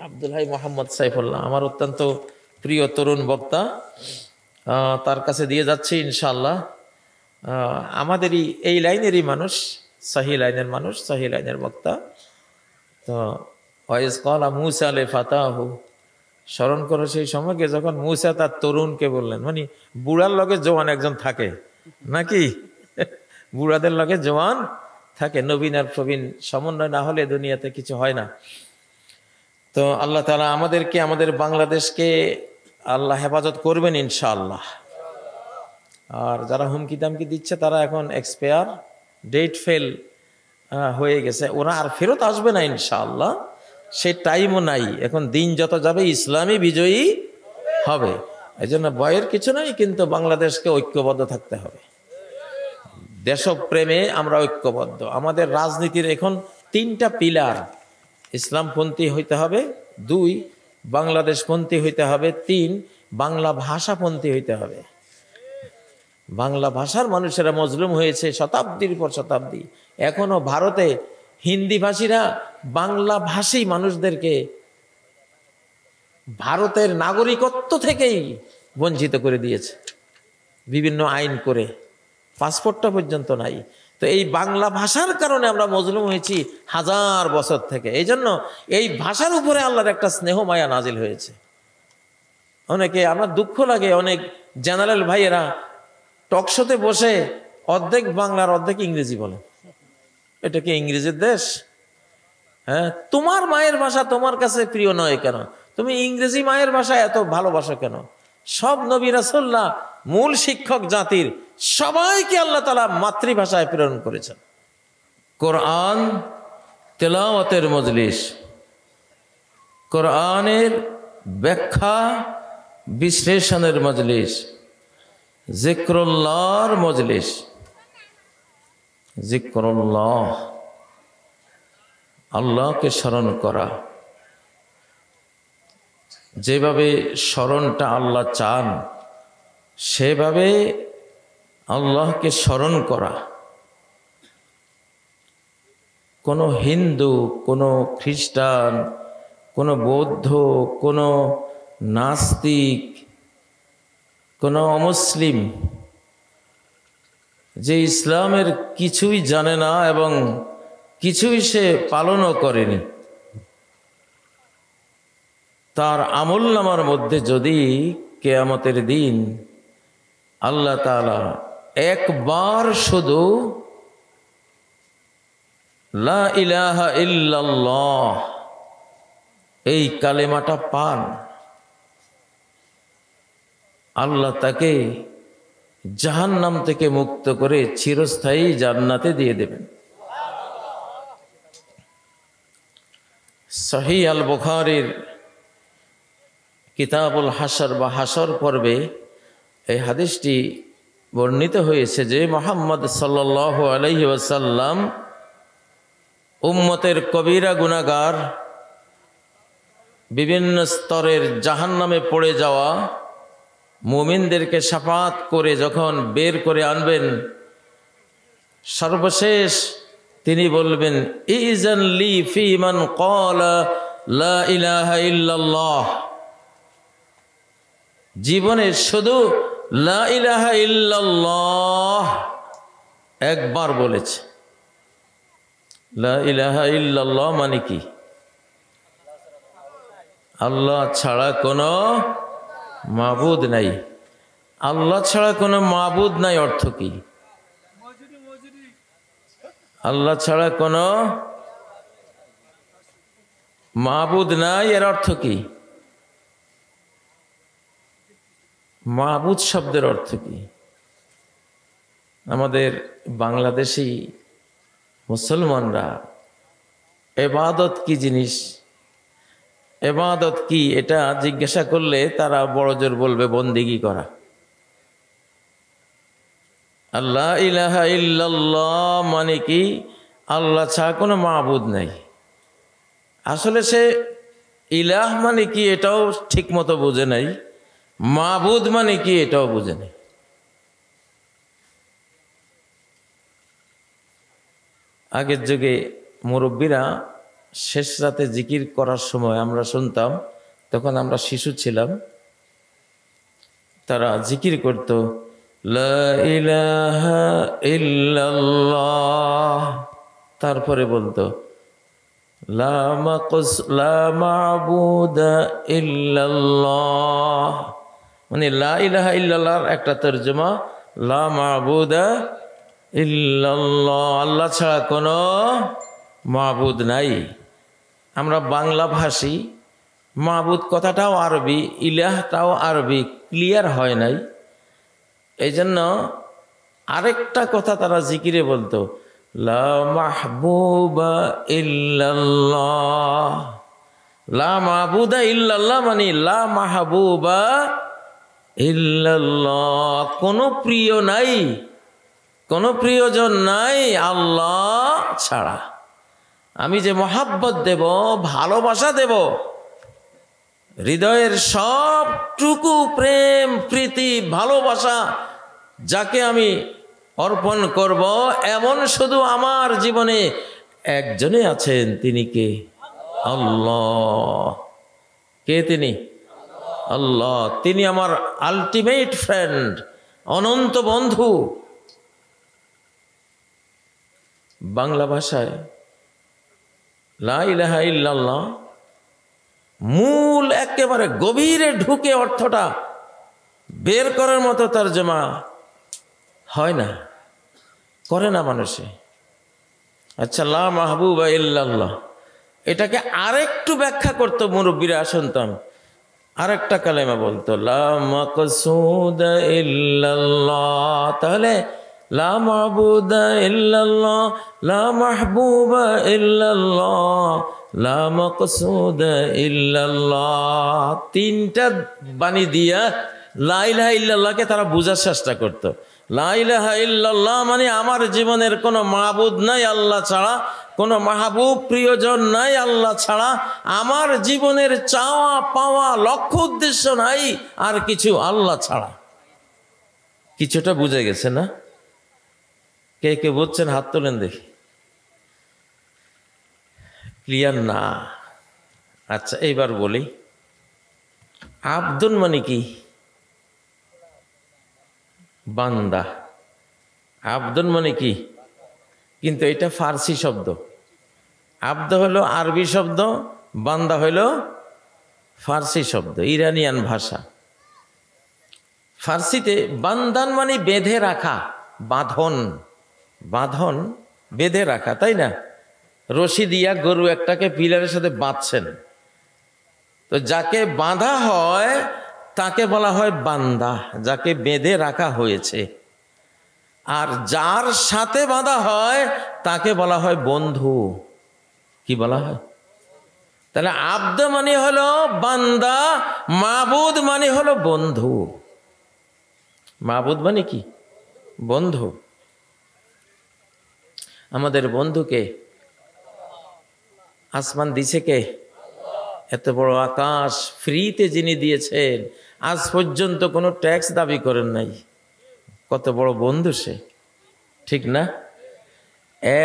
Abdul high Mohammad Saifullah আমার অত্যন্ত প্রিয় তরুণ বক্তা, তার কাছে দিয়ে যাচ্ছি ইনশাআল্লাহ। আমাদেরই এই লাইনেরই মানুষ, সহি লাইনের মানুষ, সহি লাইনের বক্তা। তো ওয়াইজ ক্বালা মূসা লিফাতাহু, স্মরণ করো সেই সময়কে যখন মূসা তার তরুণকে বললেন, মানে বুড়ার লগে জওয়ান একজন থাকে নাকি? বুড়াদের লগে জওয়ান থাকে, নবীন আর প্রবীণ সমন্বয় না হলে দুনিয়াতে কিছু হয় না। তো আল্লাহ তাআলা আমাদেরকে, আমাদের বাংলাদেশকে আল্লাহ হেফাজত করবেন ইনশাআল্লাহ। আর যারা হুমকি দামকি দিচ্ছে তারা এখন এক্সপায়ার ডেট ফেল হয়ে গেছে, ওরা আর ফেরত আসবে না ইনশাআল্লাহ। সে টাইমও নাই, এখন দিন যত যাবে ইসলামই বিজয়ী হবে। এই জন্য ভয়ের কিছু নাই, কিন্তু বাংলাদেশকে ঐক্যবদ্ধ থাকতে হবে। দেশপ্রেমে আমরা ঐক্যবদ্ধ। আমাদের রাজনীতির এখন 3টা পিলার: ইসলামপন্থী হইতে হবে, 2 বাংলাদেশপন্থী হইতে হবে, 3 বাংলা ভাষাপন্থী হইতে হবে। বাংলা ভাষার মানুষেরা মজলুম হয়েছে শতাব্দীর পর শতাব্দী। এখনো ভারতে হিন্দি ভাষীরা বাংলা ভাষী মানুষদেরকে ভারতের নাগরিকত্ব থেকেই বঞ্চিত করে দিয়েছে বিভিন্ন আইন করে, পাসপোর্টটা পর্যন্ত নাই। তো এই বাংলা ভাষার কারণে আমরা মজলুম হয়েছি 1000 বছর থেকে। এই জন্য এই ভাষার উপরে আল্লাহর একটা স্নেহ মায়া নাজিল হয়েছে। অনেকে, আমার দুঃখ লাগে, অনেক জেনারেল ভাইয়েরা টকশোতে বসে অর্ধেক বাংলার অর্ধেক ইংরেজি বলে। এটা কি ইংরেজির দেশ? হ্যাঁ, তোমার মায়ের ভাষা তোমার কাছে প্রিয় নয় কেন? তুমি ইংরেজি মায়ের ভাষা এত ভালোবাসো কেন? সব নবী রাসূলরা মূল শিক্ষক জাতির, সবাইকে আল্লাহ তাআলা মাতৃভাষায় প্রেরণ করেছেন। কোরআন তেলাওয়াতের মজলিস, কোরআনের ব্যাখ্যা বিশ্লেষণের মজলিস, জিক্রুল্লাহর মজলিস। জিক্রুল্লাহ, আল্লাহকে স্মরণ করা। যেভাবে স্মরণটা আল্লাহ চান সেভাবে আল্লাহকে স্মরণ করা। কোনো হিন্দু, কোনো খ্রিস্টান, কোনো বৌদ্ধ, কোনো নাস্তিক, কোনো অমুসলিম যে ইসলামের কিছুই জানে না এবং কিছুই সে পালনও করেনি, তার আমলনামার মধ্যে যদি কিয়ামতের দিন আল্লাহ তাআলা একবার শুধু লা ইলাহা ইল্লাল্লাহ এই কালেমাটা পান, আল্লাহ তাকে জাহান্নাম থেকে মুক্ত করে চিরস্থায়ী জান্নাতে দিয়ে দেবেন। সহিহ আল বুখারীর কিতাবুল হাসর বা হাসর পর্বে এই হাদিসটি বর্ণিত হয়েছে যে মুহাম্মদ সাল্লাল্লাহু আলাইহি ওয়াসাল্লাম উম্মতের কবিরা গুনাহগার, বিভিন্ন স্তরের জাহান্নামে পড়ে যাওয়া মুমিনদেরকে শাফাআত করে যখন বের করে আনবেন, সর্বশেষ তিনি বলবেন, ইযান লি ফি মান ক্বালা লা ইলাহা ইল্লাল্লাহ। জীবনে শুধু লা ইলাহা ইল্লাল্লাহ একবার বলেছে। লা ইলাহা ইল্লাল্লাহ মানে কি? আল্লাহ ছাড়া কোনো মাবুদ নাই। আল্লাহ ছাড়া কোনো মাবুদ নাই অর্থ কি? আল্লাহ ছাড়া কোনো মাবুদ নাই, এর অর্থ কি? মাবুদ শব্দের অর্থ কি? আমাদের বাংলাদেশি মুসলমানরা ইবাদত কি জিনিস, ইবাদত কি, এটা জিজ্ঞাসা করলে তারা বড় জোর বলবে বন্দেগী করা। আল্লাহ ইলাহা ইল্লাল্লাহ মানে কি? আল্লাহ ছাড়া কোনো মাবুদ নাই। আসলে সে ইলাহ মানে কি এটাও ঠিক মতো বুঝে নাই, মাবুদ মানে কি এটাও বুঝে নাই। আগের যুগে মুরব্বীরা শেষ রাতে জিকির করার সময় আমরা শুনতাম, তখন আমরা শিশু ছিলাম, তারা জিকির করত, লা ইলাহা ইল্লাল্লাহ, তারপরে বলতো লা মা'বুদা ইল্লাল্লাহ, মানে লা ইলাহা ইল্লাল্লাহর একটা তর্জমা লা মা'বুদা ইল্লাল্লাহ, আল্লাহ ছাড়া কোনো মাবুদ নাই। আমরা বাংলা ভাষী, মাবুদ কথাটাও আরবি, ইলাহটাও আরবি, ক্লিয়ার হয় নাই। এই জন্য আরেকটা কথা তারা জিকিরে বলতো, লা মাহবুবা ইল্লাল্লাহ, লা মাহবুদা ইল্লাল্লাহ মানে লা মাহবুবা ইল্লাল্লাহ, কোনো প্রিয় নাই, কোনো প্রিয়জন নাই আল্লাহ ছাড়া। আমি যে মহাব্বত দেব, ভালোবাসা দেব, হৃদয়ের সবটুকু প্রেম প্রীতি ভালোবাসা যাকে আমি অর্পণ করব, এমন শুধু আমার জীবনে একজনে আছেন, তিনি কে? আল্লাহ। কে তিনি? আল্লাহ। তিনি আমার আলটিমেট ফ্রেন্ড, অনন্ত বন্ধু। বাংলা ভাষায় লা ইলাহা ইল্লাল্লাহ মূল একেবারে গভীরে ঢুকে অর্থটা বের করার মতো তর্জমা হয় না, করে না মানুষে। আচ্ছা, লা মাহবুবা ইল্লাল্লাহ, এটাকে আরেকটু ব্যাখ্যা করতো মুরব্বীরা, শুনতাম, আরেকটা কালেমা বলতো লা মাকসুদা ইল্লাল্লাহ। তাহলে লা মা'বুদা ইল্লাল্লাহ, লা মাহবুবা ইল্লাল্লাহ, লা মাকসুদা ইল্লাল্লাহ, তিনটা বাণী দিয়া লা ইলাহা ইল্লাল্লাহকে তারা বুঝার চেষ্টা করত। লা ইলাহা ইল্লাল্লাহ মানে আমার জীবনের কোনো মাবুদ নাই আল্লাহ ছাড়া, কোনো মাহবুব প্রিয়জন নাই আল্লাহ ছাড়া, আমার জীবনের চাওয়া পাওয়া লক্ষ্য উদ্দেশ্য নাই আর কিছু আল্লাহ ছাড়া। কিছুটা বুঝে গেছে না? কে কে বুঝছেন হাত তোলেন দেখি। ক্লিয়ার না? আচ্ছা, এইবার বলি, আব্দুন মানে কি? বান্দা। আব্দুন মানে কি? কিন্তু এটা ফার্সি শব্দ। আব্দ হলো আরবি শব্দ, বান্দা হইল ফার্সি শব্দ, ইরানিয়ান ভাষা। ফার্সিতে বান্দান মানে বেঁধে রাখা, বাঁধন, বাঁধন বেঁধে রাখা, তাই না? রশি দিয়া গরু একটাকে পিলারের সাথে বাঁধছেন, তো যাকে বাঁধা হয় তাকে বলা হয় বান্দা, যাকে বেঁধে রাখা হয়েছে। আর যার সাথে বাঁধা হয় তাকে বলা হয় বন্ধু। কি বলা হয়? তাহলে আব্দ মানে হলো বান্দা, মাবুদ মানে হলো বন্ধু। মাবুদ মানে কি? বন্ধু। আমাদের বন্ধুকে আসমান দিছে কে? এত বড় আকাশ ফ্রিতে যিনি দিয়েছেন, আজ পর্যন্ত কোনো ট্যাক্স দাবি করেন নাই। কত বড় বন্ধু সে, ঠিক না?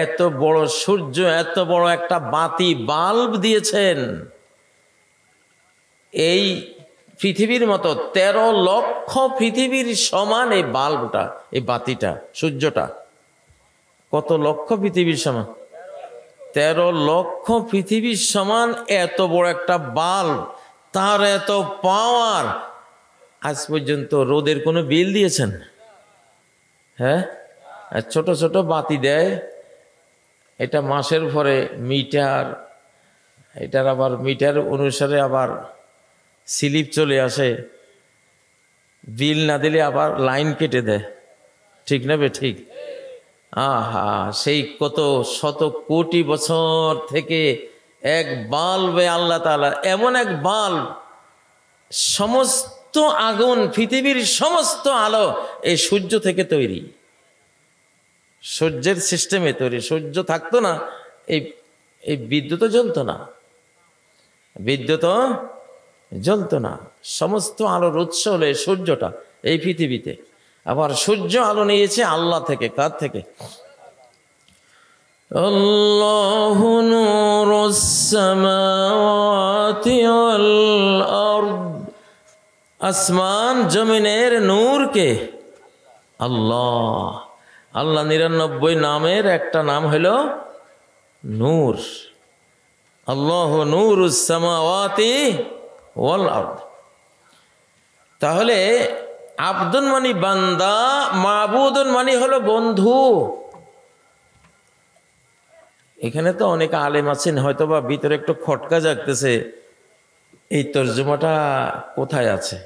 এত বড় সূর্য, এত বড় একটা বাতি বাল্ব দিয়েছেন। এই পৃথিবীর মতো 13 লক্ষ পৃথিবীর সমান এই বাল্বটা, এই বাতিটা, সূর্যটা কত লক্ষ পৃথিবীর সমান? 13 লক্ষ পৃথিবীর সমান এত বড় একটা বাল্ব, তার এত পাওয়ার। আজ পর্যন্ত রোদের কোনো বিল দিয়েছেন? হ্যাঁ, ছোট ছোট বাতি দেয়, এটা মাসের পরে মিটার, এটার আবার মিটার অনুসারে আবার স্লিপ চলে আসে, বিল না দিলে আবার লাইন কেটে দেয়, ঠিক না বে ঠিক? আহা, সেই কত শত কোটি বছর থেকে এক বাল্বে আল্লাহ তাআলা, এমন এক বাল্ব, সমস্ত আগুন, পৃথিবীর সমস্ত আলো এই সূর্য থেকে তৈরি, সূর্যের সিস্টেমে তৈরি। সূর্য থাকতো না, এই বিদ্যুৎও জ্বলতো না, বিদ্যুৎও জ্বলতো না। সমস্ত আলোর উৎস হলো এই সূর্যটা এই পৃথিবীতে। আবার সূর্য আলো নিয়েছে আল্লাহ থেকে। কার থেকে? আল্লাহু নূরুস সামাওয়াতি ওয়াল আরদ, আসমান জমিনের নূর কে? আল্লাহ। আল্লাহ 99 নামের একটা নাম হলো নূর। আল্লাহু নূরুস সামাওয়াতি ওয়াল আরদ। তাহলে আব্দুন মানে বান্দা, মাবুদুন মানে হলো বন্ধু। এখানে তো অনেক আলেম আছেন, হয়তো বা ভিতরে একটু খটকা জাগতেছে, এই তর্জমাটা কোথায় আছে?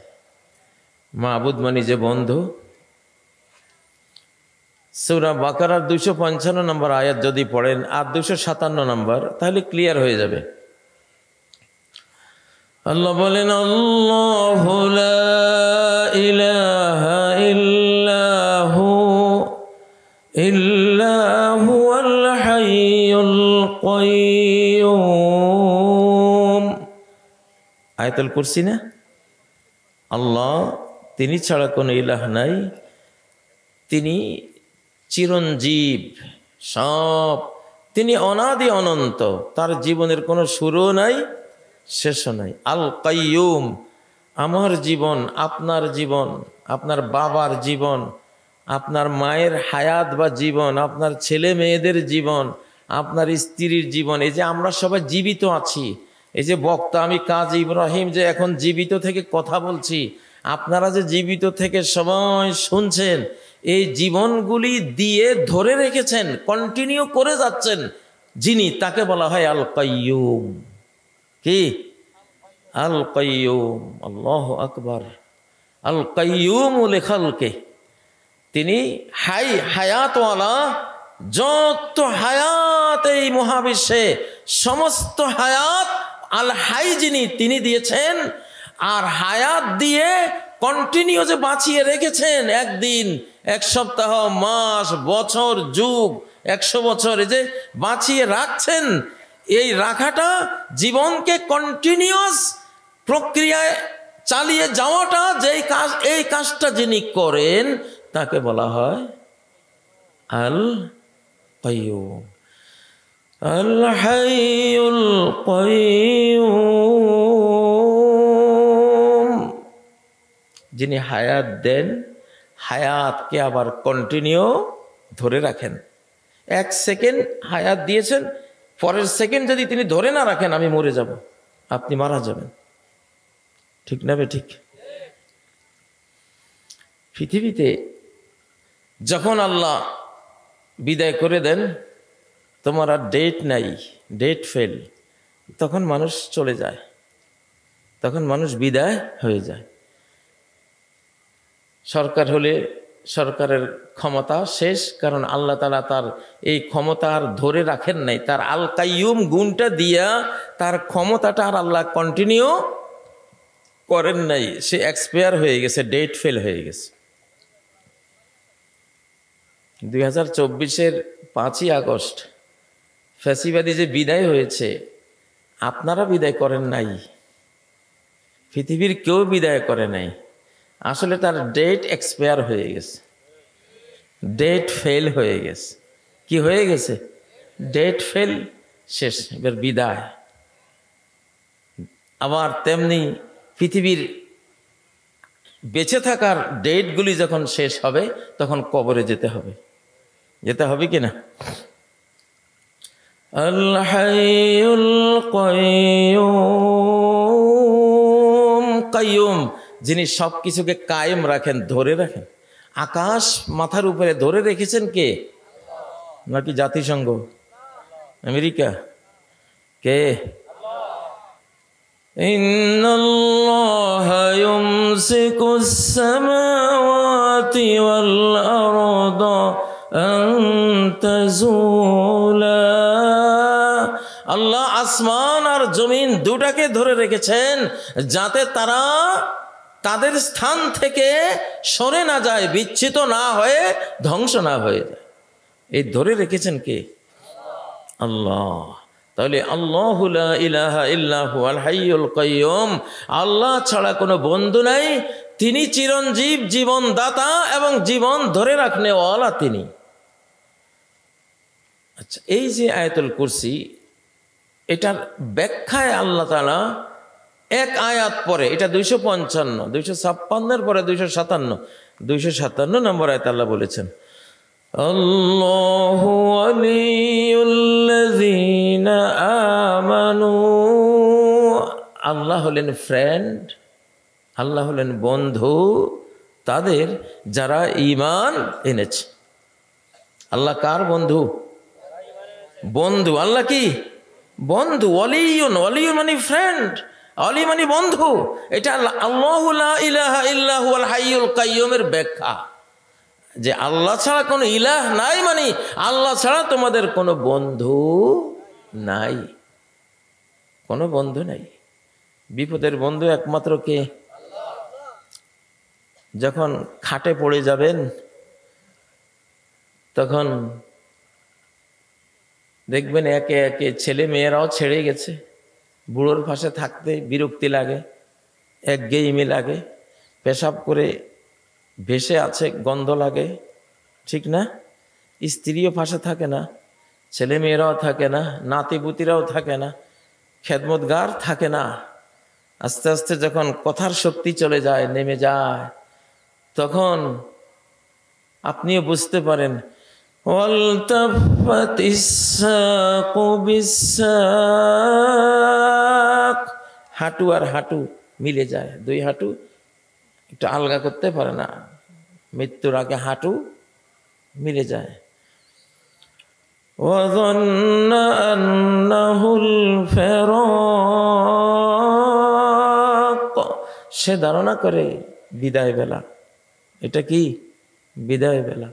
মাবুদ মানে যে বন্ধু। সূরা বাকারার 255 নম্বর আয়াত যদি পড়েন আর 257 নম্বর, তাহলে ক্লিয়ার হয়ে যাবে। আল্লাহ বলেন, আল্লাহু লা ইলাহা ইল্লাহু হুয়াল হাইয়ুল কাইয়্যুম। আয়াতুল কুরসি না? আল্লাহ তিনি ছাড়া কোনো ইলাহ নাই, তিনি চিরঞ্জীব, সব, তিনি অনাদি অনন্ত, তার জীবনের কোনো শুরু নাই শেষও নাই। আল কাইয়ুম, আমার জীবন, আপনার জীবন, আপনার বাবার জীবন, আপনার মায়ের হায়াত বা জীবন, আপনার ছেলে মেয়েদের জীবন, আপনার স্ত্রীর জীবন, এই যে আমরা সবাই জীবিত আছি, এই যে বক্তা আমি কাজী ইব্রাহিম যে এখন জীবিত থেকে কথা বলছি, আপনারা যে জীবিত থেকে সবাই শুনছেন, এই জীবনগুলি দিয়ে ধরে রেখেছেন, কন্টিনিউ করে যাচ্ছেন যিনি, তাকে বলা হয় আল কাইয়ুম। কি? আল কাইয়ুম। আল্লাহু আকবার। আল কাইয়ুম লিখালকে, তিনি হাই, হায়াতওয়ালা। যত হায়াত এই মহাবিশ্বে, সমস্ত হায়াত আল হাই যিনি, তিনি দিয়েছেন। আর হায়াত দিয়ে কন্টিনিউ যে বাঁচিয়ে রেখেছেন, একদিন, এক সপ্তাহ, মাস, বছর, যুগ, 100 বছর, এই যে বাঁচিয়ে রাখছেন, এই রাখাটা জীবনকে কন্টিনিউয়াস প্রক্রিয়ায় চালিয়ে যাওয়াটা, যেই কাজ, এই কাজটা যিনি করেন তাকে বলা হয় আল কাইয়ুম, আল হাইয়ুল কাইয়ুম। যিনি হায়াত দেন, হায়াতকে আবার কন্টিনিউ ধরে রাখেন। 1 সেকেন্ড হায়াত দিয়েছেন, পরের সেকেন্ড যদি তিনি ধরে না রাখেন, আমি মরে যাব, আপনি মারা যাবেন। ঠিক না বে ঠিক? পৃথিবীতে যখন আল্লাহ বিদায় করে দেন, তোমার আর ডেট নাই, ডেট ফেল, তখন মানুষ চলে যায়, তখন মানুষ বিদায় হয়ে যায়। সরকার হলে সরকারের ক্ষমতা শেষ, কারণ আল্লাহ তাআলা তার এই ক্ষমতা আর ধরে রাখেন নাই, তার আল কাইয়ুম গুণটা দিয়া তার ক্ষমতাটা আর আল্লাহ কন্টিনিউ করেন নাই, সে এক্সপায়ার হয়ে গেছে, ডেট ফেল হয়ে গেছে। 2024-এর 5ই আগস্ট ফ্যাসিবাদী যে বিদায় হয়েছে, আপনারা বিদায় করেন নাই, পৃথিবীর কেউ বিদায় করে নাই, আসলে তার ডেট এক্সপায়ার হয়ে গেছে, ডেট ফেল হয়ে গেছে। কি হয়ে গেছে? ডেট ফেল, শেষ, এবার বিদায়। আবার তেমনি পৃথিবীর বেঁচে থাকার ডেটগুলি যখন শেষ হবে, তখন কবরে যেতে হবে, যেতে হবে কিনা? আল হাইয়ুল কাইয়ুম, কাইয়ুম যিনি সব কিছুকে কায়েম রাখেন, ধরে রাখেন। আকাশ মাথার উপরে ধরে রেখেছেন কে? নাকি জাতিসংঘ, আমেরিকা? কে? ইন্নাল্লাহা ইউমসিকুস সামাওয়াতি ওয়াল আরদা আন তাযুলা। আল্লাহ আসমান আর জমিন দুটাকে ধরে রেখেছেন, যাতে তারা তাদের স্থান থেকে সরে না যায়, বিচ্যুত না হয়ে, ধ্বংস না হয়ে যায়। এই ধরে রেখেছেন কে? আল্লাহ। তাহলে আল্লাহু লা ইলাহা ইল্লা হুয়াল হাইয়ুল কাইয়ুম, আল্লাহ ছাড়া কোনো বন্ধু নাই, তিনি চিরঞ্জীব, জীবনদাতা এবং জীবন ধরে রাখনেওয়ালা তিনি। আচ্ছা, এই যে আয়াতুল কুরসি, এটার ব্যাখ্যায় আল্লাহ তাআলা এক আয়াত পরে, এটা 255, 256 পরে 257 নম্বর আয়াত আল্লাহ বলেছেন, আল্লাহু ওয়ালিয়ুল্লাযীনা আমানু, আল্লাহ হলেন ফ্রেন্ড, আল্লাহ হলেন বন্ধু তাদের যারা ঈমান এনেছে। আল্লাহ কার বন্ধু? বন্ধু। আল্লাহ কি বন্ধু? ওয়ালিয়ুন, ওয়ালিয়ুন মানে ফ্রেন্ড, ওয়ালি মানে বন্ধু। এটা আল্লাহু লা ইলাহা ইল্লা হুয়াল হাইয়ুল কাইয়্যুমের ব্যাখ্যা, যে আল্লাহ ছাড়া কোনো ইলাহ নাই, মানে আল্লাহ ছাড়া তোমাদের কোনো বন্ধু নাই, কোনো বন্ধু নাই। বিপদের বন্ধু একমাত্র কে? যখন খাটে পড়ে যাবেন তখন দেখবেন একে একে ছেলে মেয়েরাও ছেড়ে গেছে, বুড়োর পাশে থাকতে বিরক্তি লাগে, একঘেয়েমি লাগে, পেশাব করে ভেসে আছে গন্ধ লাগে, ঠিক না? স্ত্রীও পাশে থাকে না, ছেলে মেয়েরাও থাকে না, নাতিপুতিরাও থাকে না, খেদমতগার থাকে না। আস্তে আস্তে যখন কথার শক্তি চলে যায়, নেমে যায়, তখন আপনিও বুঝতে পারেন, হাঁটু আর হাঁটু মিলে যায়, দুই হাঁটু একটু আলগা করতে পারে না, মৃত্যুর আগে হাঁটু মিলে যায়। সে ধারণা করে বিদায় বেলা, এটা কি বিদায় বেলা।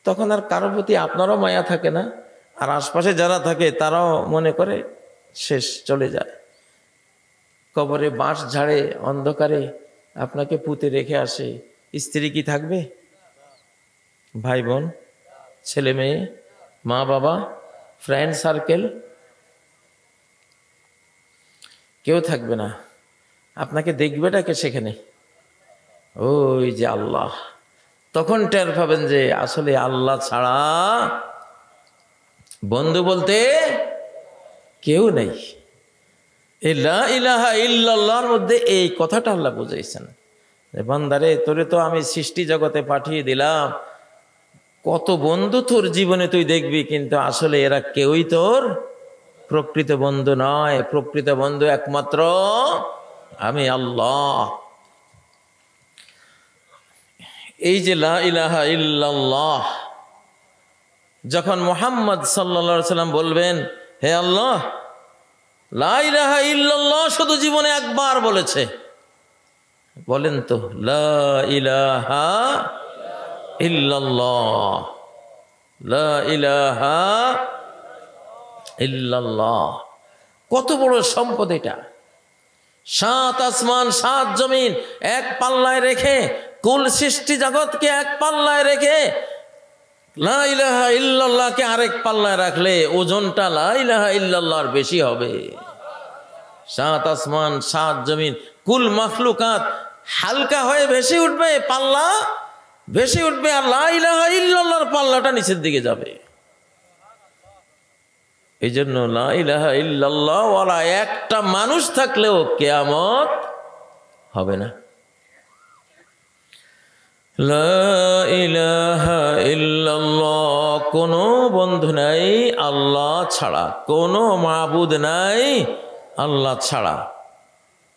তখন আর কারোর প্রতি আপনারও মায়া থাকে না, আর আশপাশে যারা থাকে তারাও মনে করে শেষ, চলে যায়। কবরে বাঁশ ঝাড়ে অন্ধকারে আপনাকে পুঁতে রেখে আসে, স্ত্রী কি থাকবে? ভাই বোন, ছেলে মেয়ে, মা বাবা, ফ্রেন্ড সার্কেল, কেউ থাকবে না। আপনাকে দেখবেটাকে সেখানে? ওই যে আল্লাহ। তখন টের পাবেন যে আসলে আল্লাহ ছাড়া বন্ধু বলতে কেউ নেই। লা ইলাহা ইল্লাল্লাহর মধ্যে এই কথাটা আল্লাহ বুঝাইছেন, যে বান্দারে তোরে তো আমি সৃষ্টি জগতে পাঠিয়ে দিলাম, কত বন্ধু তোর জীবনে তুই দেখবি, কিন্তু আসলে এরা কেউই তোর প্রকৃত বন্ধু নয়। প্রকৃত বন্ধু একমাত্র আমি আল্লাহ। এই যে লা ইলাহা ইল্লাল্লাহ, যখন মুহাম্মদ সাল্লাল্লাহু আলাইহি সাল্লাম বলবেন, হে আল্লাহ, লা ইলাহা ইল্লাল্লাহ শুধু জীবনে একবার বলেছে, বলেন তো লা ইলাহা ইল্লাল্লাহ, লা ইলাহা ইল্লাল্লাহ। কত বড় সম্পদ এটা! 7 আসমান 7 জমিন এক পাল্লায় রেখে, কুল সৃষ্টি জগৎকে এক পাল্লায় রেখে, লা ইলাহা ইল্লাল্লাহকে আরেক পাল্লায় রাখলে ওজনটা লা ইলাহা ইল্লাল্লাহর বেশি হবে। 7 আসমান 7 জমিন কুল মাখলুকাত হালকা হয়ে ভেসে উঠবে, পাল্লা ভেসে উঠবে, আর লা ইলাহা ইল্লাল্লাহর পাল্লাটা নিচের দিকে যাবে। এই জন্য লা ইলাহা ইল্লাল্লাহ ওয়ালা একটা মানুষ থাকলেও কিয়ামত হবে না। লা ইলাহা ইল্লাল্লাহ, কোনো বন্ধু নাই আল্লাহ ছাড়া, কোনো মাবুদ নাই আল্লাহ ছাড়া,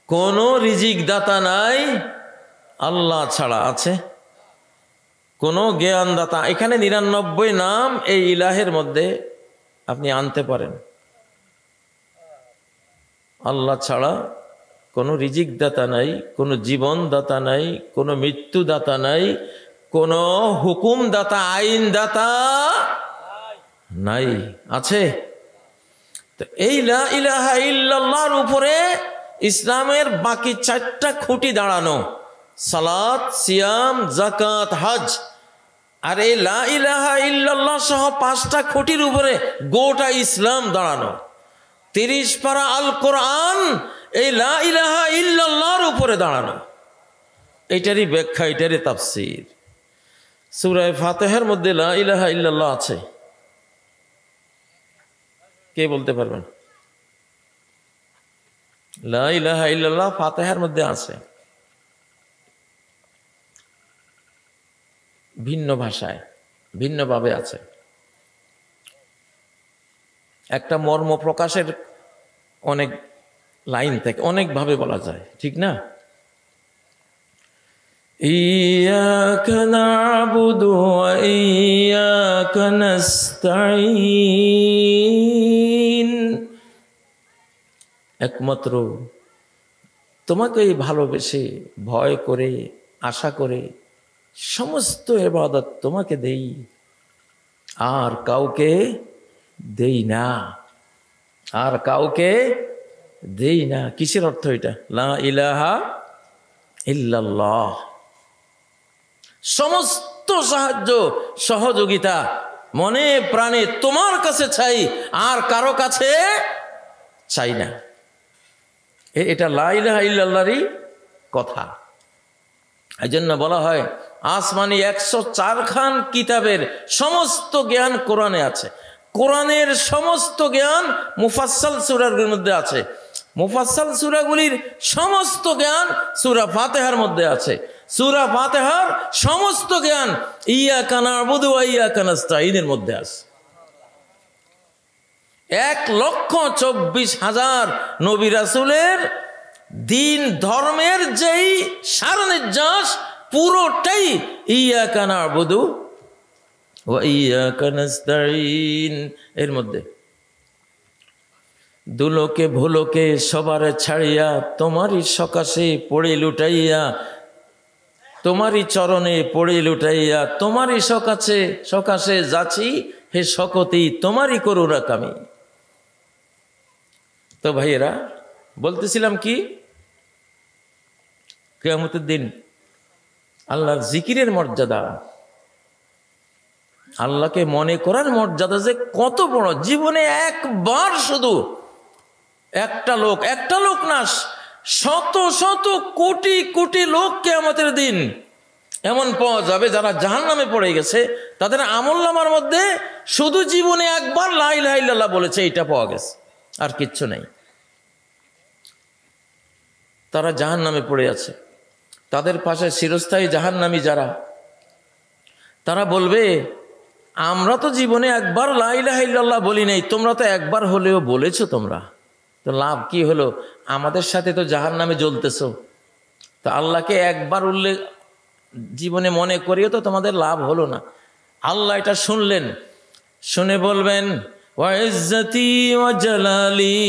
কোনো রিজিক দাতা নাই আল্লাহ ছাড়া। আছে কোনো জ্ঞান দাতা? এখানে 99 নাম এই ইলাহের মধ্যে আপনি আনতে পারেন। আল্লাহ ছাড়া কোনো রিজিক দাতা নাই, কোনো জীবন দাতা নাই, কোনো মৃত্যু দাতা নাই, কোনো হুকুম দাতা, আইন দাতা নাই। আছে? তো এই লা ইলাহা ইল্লাল্লাহর উপরে ইসলামের বাকি 4টা খুঁটি দাঁড়ানো, সালাত, সিয়াম, যাকাত, হজ। আর এই লা ইলাহা ইল্লাল্লাহ সহ 5টা খুঁটির উপরে গোটা ইসলাম দাঁড়ানো। 30 পারা আল কোরআন এই লা ইলাহা ইল্লাল্লাহর উপরে দাঁড়ানো। এটারই ব্যাখ্যা, এটারই তাফসীর। সূরা ফাতিহার মধ্যে লা ইলাহা ইল্লাল্লাহ আছে, কে বলতে পারবেন? লা ইলাহা ইল্লাল্লাহ ফাতিহার মধ্যে আছে, ভিন্ন ভাষায় ভিন্নভাবে আছে। একটা মর্ম প্রকাশের অনেক লাইন থেকে অনেকভাবে বলা যায়, ঠিক না? ইয়্যাকা না'বুদু ওয়া ইয়্যাকা নাস্তাঈন, একমাত্র তোমাকেই ভালোবেসে ভয় করে আশা করে সমস্ত ইবাদত তোমাকে দেই, আর কাউকে দেই না, আর কাউকে দেই না। কিসের অর্থ এটা? লা ইলাহা ইল্লাল্লাহ। সমস্ত সাহায্য সহযোগিতা মনে প্রাণে তোমার কাছে চাই, আর কারো কাছে চাই না। এটা লা ইলাহা ইল্লাল্লাহরই কথা। এই জন্য বলা হয় আসমানি 104 খান কিতাবের সমস্ত জ্ঞান কোরআনে আছে। কোরআনের সমস্ত জ্ঞান মুফাসসাল সূরাগুলির মধ্যে আছে। মুফাসসাল সূরাগুলির সমস্ত জ্ঞান সূরা ফাতিহার মধ্যে আছে। সূরা ফাতিহার সমস্ত জ্ঞান ইয়্যাকা না'বুদু ওয়া ইয়্যাকা নাস্তাঈনের মধ্যে আছে। 1,24,000 নবী রাসূলের দিন ধর্মের যেই সারনির্যাস পুরোটাই ইয়্যাকা না'বুদু ওয়া ইয়্যাকা নাস্তাঈন এর মধ্যে। দুলোকে ভুলোকে সবার ছাড়িয়া তোমারই সকাশে পড়ে লুটাইয়া, তোমারই চরণে পড়ে লুটাইয়া, তোমারই সকাশে যাচ্ছি হে শকতি, তোমারই করুণা কামি। তো ভাইয়েরা বলতেছিলাম কি, কিয়ামতের দিন আল্লাহর জিকিরের মর্যাদা, আল্লাহকে মনে করার মর্যাদা যে কত বড়। জীবনে একবার শুধু একটা লোক না, শত শত কোটি কোটি লোক কিয়ামতের দিন এমন পাওয়া যাবে যারা জাহান্নামে পড়ে গেছে, তাদের আমলনামার মধ্যে শুধু জীবনে একবার লা ইলাহা ইল্লাল্লাহ বলেছে, এটা পাওয়া গেছে, আর কিচ্ছু নেই। তারা জাহান্নামে পড়ে আছে। তাদের পাশে চিরস্থায়ী জাহান্নামী যারা, তারা বলবে আমরা তো জীবনে একবার লা ইলাহা ইল্লাল্লাহ বলি নাই, তোমরা তো একবার হলেও বলেছো, তোমরা তো লাভ কি হলো? আমাদের সাথে তো জাহান্নামে জ্বলতেছো, তো আল্লাহকে একবার উল্লেখ জীবনে মনে করিও তো তোমাদের লাভ হলো না। আল্লাহ এটা শুনলেন, শুনে বলবেন ওয়া ইজ্জতি ওয়া জালালি,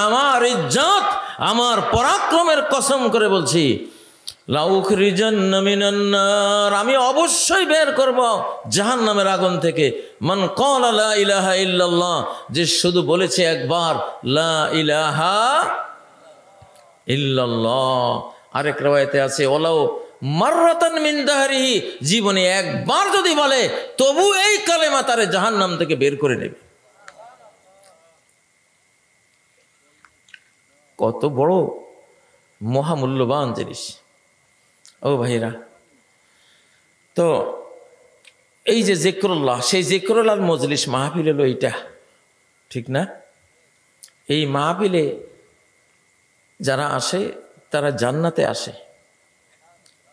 আমার ইজ্জত আমার পরাক্রমের কসম করে বলছি, লাউখরিজান্না মিনান নার, আমি অবশ্যই বের করব জাহান্নামের আগুন থেকে মান ক্বালা লা ইলাহা ইল্লাল্লাহ, যে শুধু বলেছে একবার লা ইলাহা ইল্লাল্লাহ। আরেক riwayate আছে ওলাও মাররাতান মিন দাহরিহি, জীবনে একবার যদি বলে তবু এই কালেমা তারে জাহান্নাম থেকে বের করে নেবে। কত বড় মহামূল্যবান জিনিস ও ভাইরা। তো এই যে যিকরুল্লাহ, সেই যিকরুল্লাহর মজলিস মাহফিল হলো এইটা, ঠিক না? এই মাহফিলে যারা আসে তারা জান্নাতে আসে।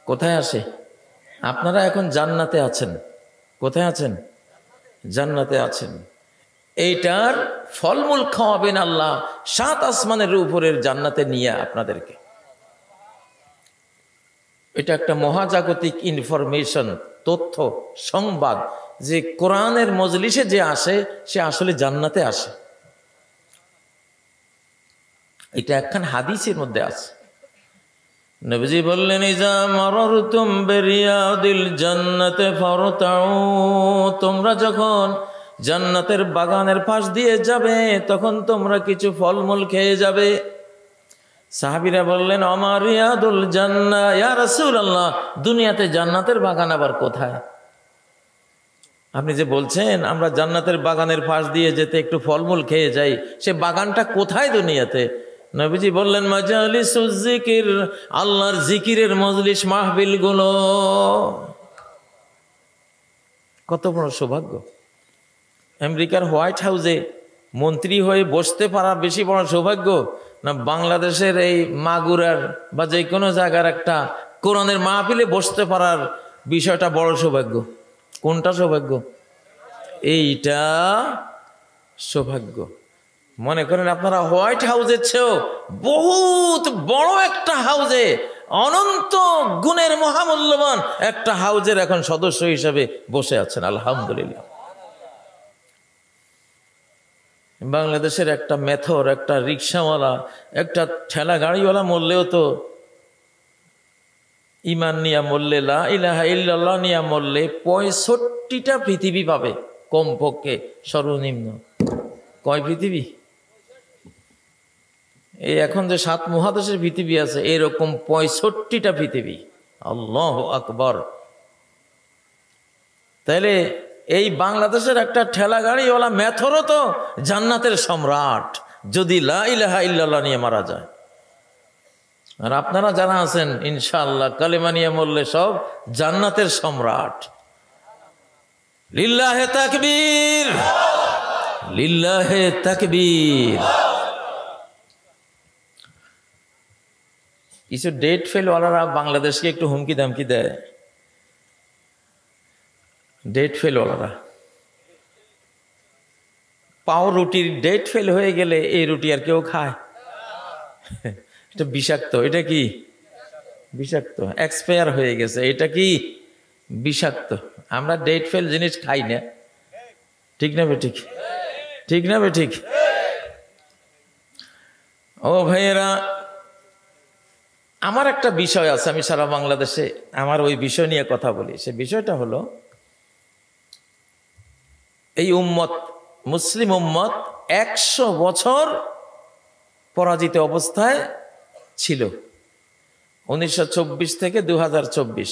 কোথায় আসে? আপনারা এখন জান্নাতে আছেন। কোথায় আছেন? জান্নাতে আছেন। এইটার ফলমূল খাওয়াবেন আল্লাহ 7 আসমানের উপরের জান্নাতে নিয়ে আপনাদেরকে। এটা একটা মহাজাগতিক ইনফরমেশন, তথ্য, সংবাদ, যে কোরআনের মজলিসে যে আসে সে আসলে জান্নাতে আসে। এটা একখান হাদিসের মধ্যে আছে। নবীজি বললেন ইজা মারারতুম বিরিয়াদিল জান্নাতে ফারতাউ, তোমরা যখন জান্নাতের বাগানের পাশ দিয়ে যাবে তখন তোমরা কিছু ফলমূল খেয়ে যাবে। সাহাবীরা বললেন আমার রিয়াদুল জান্নাহ ইয়া রাসূলুল্লাহ, দুনিয়াতে জান্নাতের বাগান আবার কোথায়? আপনি যে বলছেন আমরা জান্নাতের বাগানের পাশ দিয়ে যেতে একটু ফলমূল খেয়ে যাই, সে বাগানটা কোথায় দুনিয়াতে? নবীজি বললেন মাজালিসুজ যিকির, আল্লাহর জিকিরের মজলিস মাহফিল গুলো। কত বড় সৌভাগ্য! আমেরিকার হোয়াইট হাউসে মন্ত্রী হয়ে বসতে পারা বেশি বড় সৌভাগ্য, না বাংলাদেশের এই মাগুরার বা যে কোনো জায়গার একটা কোরআনের মাহফিলে বসতে পারার বিষয়টা বড় সৌভাগ্য? কোনটা সৌভাগ্য? এইটা সৌভাগ্য। মনে করেন আপনারা হোয়াইট হাউসের চেয়েও বহুত বড় একটা হাউজে, অনন্ত গুণের মহামূল্যবান একটা হাউজের এখন সদস্য হিসেবে বসে আছেন, আলহামদুলিল্লাহ। বাংলাদেশের একটা মেথর, একটা রিক্সাওয়ালা, একটা ঠেলা গাড়িওয়ালা মরলেও তো ইমান নিয়া মরলে, লা ইলাহা ইল্লাল্লাহ নিয়া মরলে 65টা পৃথিবী পাবে কমপক্ষে, সর্বনিম্ন। কয় পৃথিবী? এই এখন যে 7 মহাদেশের পৃথিবী আছে, এরকম 65টা পৃথিবী। আল্লাহু আকবার। তাইলে এই বাংলাদেশের একটা ঠেলা গাড়িওয়ালা মেথরও তো জান্নাতের সম্রাট, যদি লা ইলাহা ইল্লাল্লাহ নিয়ে মারা যায়। আর আপনারা যারা আছেন ইনশাআল্লাহ কালেমা নিয়ে মরলে সব জান্নাতের সম্রাট। লিল্লাহে তাকবীর, লিল্লাহে তাকবীর। কিছু ডেট ফেল ওয়ালারা বাংলাদেশকে একটু হুমকি দামকি দেয়। ডেট ফেল ওয়ালারা পাও রুটির ডেট ফেল হয়ে গেলে এই রুটি আর কেউ খায়? এটা বিষাক্ত। এটা কি বিষাক্ত? এক্সপায়ার হয়ে গেছে, এটা কি বিষাক্ত। আমরা ডেট ফেল জিনিস খাই না, ঠিক না বে ঠিক? ঠিক না বে ঠিক? ও ভাইয়েরা, আমার একটা বিষয় আছে, আমি সারা বাংলাদেশে আমার ওই বিষয় নিয়ে কথা বলি। সে বিষয়টা হলো, এই উম্মত, মুসলিম উম্মত 100 বছর পরাজিত অবস্থায় ছিল। 1924 থেকে 2024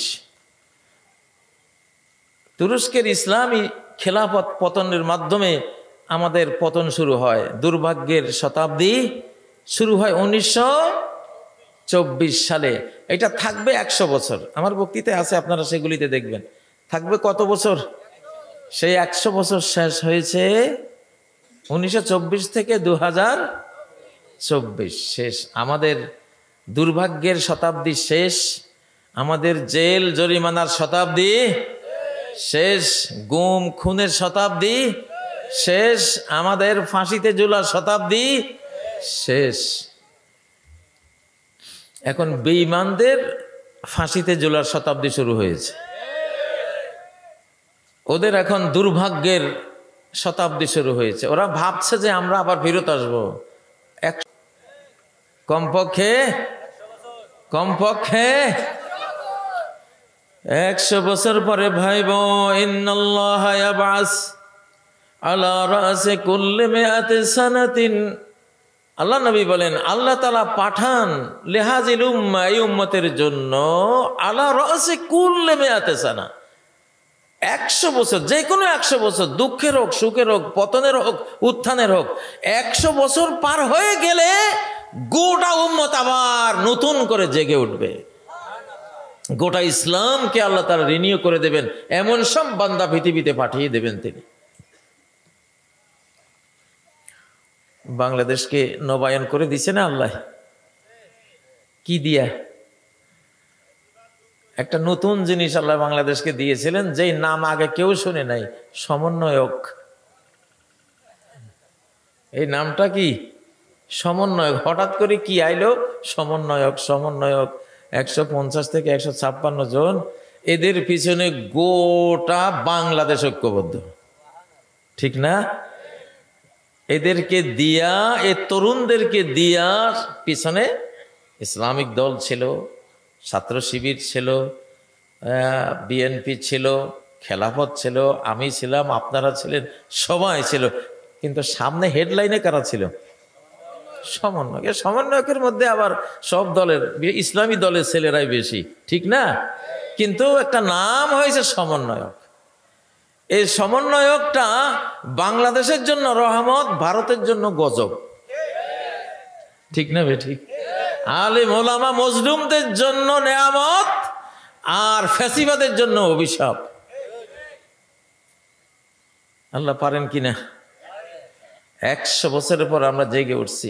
তুরস্কের ইসলামী খেলাফত পতনের মাধ্যমে আমাদের পতন শুরু হয়। দুর্ভাগ্যের শতাব্দী শুরু হয় 1924 সালে। এটা থাকবে 100 বছর। আমার বক্তৃতায় আছে, আপনারা সেগুলিতে দেখবেন। থাকবে কত বছর? সেই 100 বছর শেষ হয়েছে 1924 থেকে 2024 শেষ। আমাদের দুর্ভাগ্যের শতাব্দী শেষ, আমাদের জেল জরিমানার শতাব্দী শেষ, গুম খুনের শতাব্দী শেষ, আমাদের ফাঁসিতে ঝুলার শতাব্দী শেষ। এখন বেঈমানদের ফাঁসিতে ঝুলার শতাব্দী শুরু হয়েছে। ওদের এখন দুর্ভাগ্যের শতাব্দী শুরু হয়েছে। ওরা ভাবছে যে আমরা আবার ফেরত আসবো। কমপক্ষে 100 বছর পরে ভাইব, ইন্নাল্লাহা ইয়াবআস আলা রাসি কুল্লি মিআতি সানাতিন। আল্লাহ নবী বলেন, আল্লাহ তাআলা পাঠান লিহাজিল উম্মাহ, এই উম্মতের জন্য, আলা রাসি কুল্লি মিআতি সানা, 100 বছর, যে কোনো 100 বছর, দুঃখের হোক, সুখের হোক, পতনের হোক, উত্থানের হোক, 100 বছর পার হয়ে গেলে গোটা উম্মত আবার নতুন করে জেগে উঠবে। গোটা ইসলামকে আল্লাহ তাআলা রিনিউ করে দেবেন, এমন সব বান্দা পৃথিবীতে পাঠিয়ে দেবেন তিনি। বাংলাদেশকে নবায়ন করে দিছে না আল্লাহ? কি দিয়া? একটা নতুন জিনিস আল্লাহ বাংলাদেশকে দিয়েছিলেন, যেই নাম আগে কেউ শুনে নাই, সমন্বয়ক। এই নামটা কি? সমন্বয়ক। হঠাৎ করে কি আইলো? সমন্বয়ক। সমন্বয়ক 150 থেকে 156 জন, এদের পিছনে গোটা বাংলাদেশ ঐক্যবদ্ধ, ঠিক না? এদেরকে দিয়া, এ তরুণদেরকে দিয়া, পিছনে ইসলামিক দল ছিল, ছাত্র শিবির ছিল, বিএনপি ছিল, খেলাফত ছিল, আমি ছিলাম, আপনারা ছিলেন, সবাই ছিল। কিন্তু সামনে হেডলাইনে কারা ছিল? সমন্বয়ক। সমন্বয়কের মধ্যে আবার সব দলের, ইসলামী দলের ছেলেরাই বেশি, ঠিক না? কিন্তু একটা নাম হয়েছে সমন্বয়ক। এই সমন্বয়কটা বাংলাদেশের জন্য রহমত, ভারতের জন্য গজব, ঠিক না বে ঠিক? আলেম ওলামা মজলুমদের জন্য নেয়ামত, আর ফ্যাসিবাদের জন্য অভিশাপ। আল্লাহ পারেন কিনা? 100 বছরের পর আমরা জেগে উঠছি।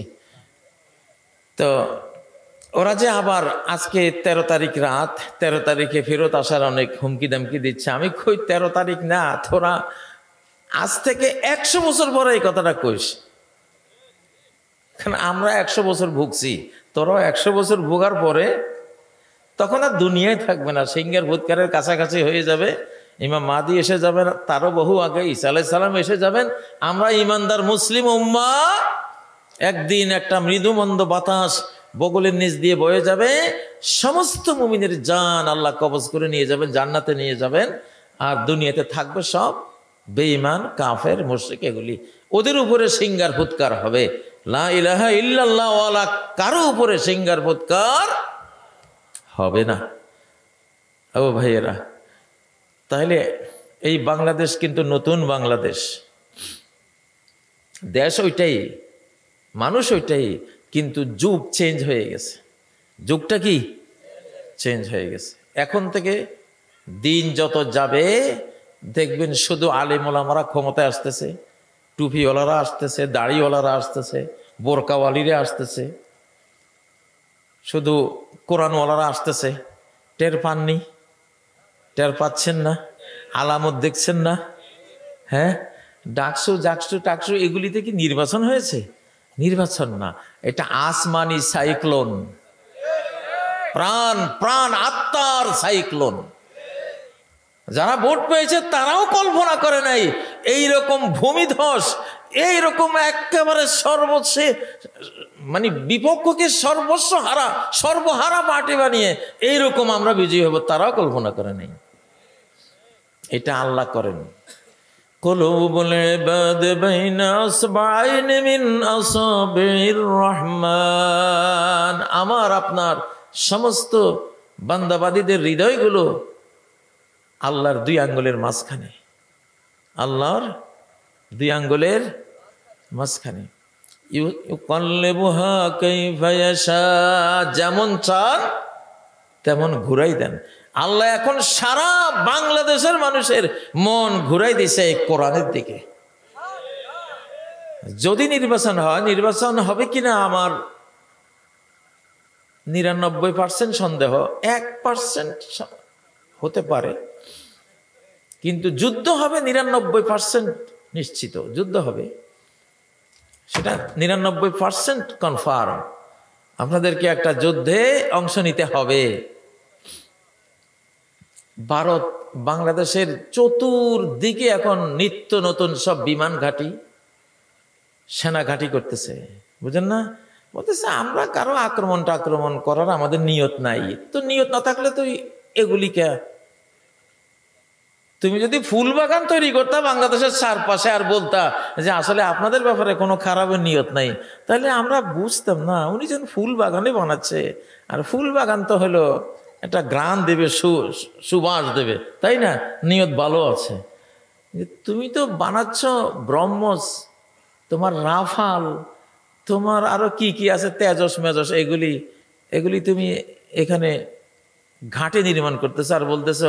তো ওরা যে আবার আজকে 13 তারিখ রাত, 13 তারিখে ফেরত আসার অনেক হুমকি দামকি দিচ্ছে। আমি কই 13 তারিখ না, তোরা আজ থেকে 100 বছর পরে এই কথাটা কইস। কারণ আমরা 100 বছর ভুগছি, তোরাও 100 বছর ভোগার পরে তখন আর দুনিয়ায় থাকবে না, সিংহের ভূতকারের কাছাকাছি হয়ে যাবে। ইমাম মাহদী এসে যাবেন, তারও বহু আগে ঈসা আলাইহিস সালাম এসে যাবেন। আমরা ইমানদার মুসলিম উম্মাহ একদিন একটা মৃদুমন্দ বাতাস বগলের নিচ দিয়ে বয়ে যাবে, সমস্ত মুমিনের জান আল্লাহ কবজ করে নিয়ে যাবেন, জান্নাতে নিয়ে যাবেন। আর দুনিয়াতে থাকবে সব বেঈমান, কাফের, মুশরিক, এগুলি। ওদের উপরে সিংহার ফুৎকার হবে। লা ইলাহা ইল্লাল্লাহ ওয়ালা কারো উপরে সিংহার ফুৎকার হবে না। ও ভাইয়েরা, তাহলে এই বাংলাদেশ কিন্তু নতুন বাংলাদেশ। দেশ ওইটাই, মানুষ ওইটাই, কিন্তু যুগ চেঞ্জ হয়ে গেছে। যুগটা কি চেঞ্জ হয়ে গেছে। এখন থেকে দিন যত যাবে দেখবেন শুধু আলেম ওলামারা ক্ষমতায় আসতেছে, টুপিওয়ালারা আসতেছে, দাড়িওয়ালারা আসতেছে, বোরকাওয়ালিরা আসতেছে, শুধু কোরআনওয়ালারা আসতেছে। টের পাননি? টের পাচ্ছেন না? আলামত দেখছেন না? হ্যাঁ, ডাকসু জাকসু টাকসু এগুলিতে কি নির্বাচন হয়েছে? নির্বাচন না, এটা আসমানি সাইক্লোন, প্রাণ প্রাণ আত্মার সাইক্লোন। যারা ভোট পেয়েছে তারাও কল্পনা করে নাই এইরকম ভূমিধস, এইরকম একেবারে সর্বোচ্চ মানে বিপক্ষকে সর্বহারা পার্টি বানিয়ে এইরকম আমরা বিজয়ী হব, তারাও কল্পনা করে নাই। এটা আল্লাহ করেন। কুলুবুল ইবাদ বাইনা আসবাইন মিন আসাবির রহমান। আমার আপনার সমস্ত বান্দাবাদীদের হৃদয়গুলো আল্লাহর 2 আঙ্গুলের মাঝখানে, আল্লাহর 2 আঙ্গুলের মাঝখানে। ইউকাল্লিবুহা কাইফা ইয়াশা, যেমন চান তেমন ঘুরাই দেন। আল্লাহ এখন সারা বাংলাদেশের মানুষের মন ঘুরাই দিছে এই কোরআনের দিকে। যদি নির্বাচন হয়, নির্বাচন হবে কিনা আমার 99% সন্দেহ, 1% হতে পারে, কিন্তু যুদ্ধ হবে 99% নিশ্চিত। যুদ্ধ হবে, সেটা 99% কনফার্ম। আপনাদেরকে একটা যুদ্ধে অংশ নিতে হবে। ভারত বাংলাদেশের চতুর্দিকে এখন নিত্য নতুন সব বিমান ঘাঁটি, সেনা ঘাঁটি করতেছে, বুঝেন না? বলতেছে আমরা কারো আক্রমণ করার আমাদের নিয়ত নাই। তো নিয়ত না থাকলে তো এগুলিকে, তুমি যদি ফুল বাগান তৈরি করতা বাংলাদেশের চারপাশে আর বলতা যে আসলে আপনাদের ব্যাপারে কোনো খারাপের নিয়ত নাই, তাহলে আমরা বুঝতাম না উনি যেন ফুল বাগানে বানাচ্ছে। আর ফুল বাগান তো হলো একটা গ্রান দেবে, সুবাস দেবে, তাই না? নিয়ত ভালো আছে। তুমি তো বানাচ্ছ ব্রহ্মস, তোমার রাফাল, তোমার আরো কি কি আছে, তেজস মেজস, এগুলি তুমি এখানে ঘাটে নির্মাণ করতেছ আর বলতেছ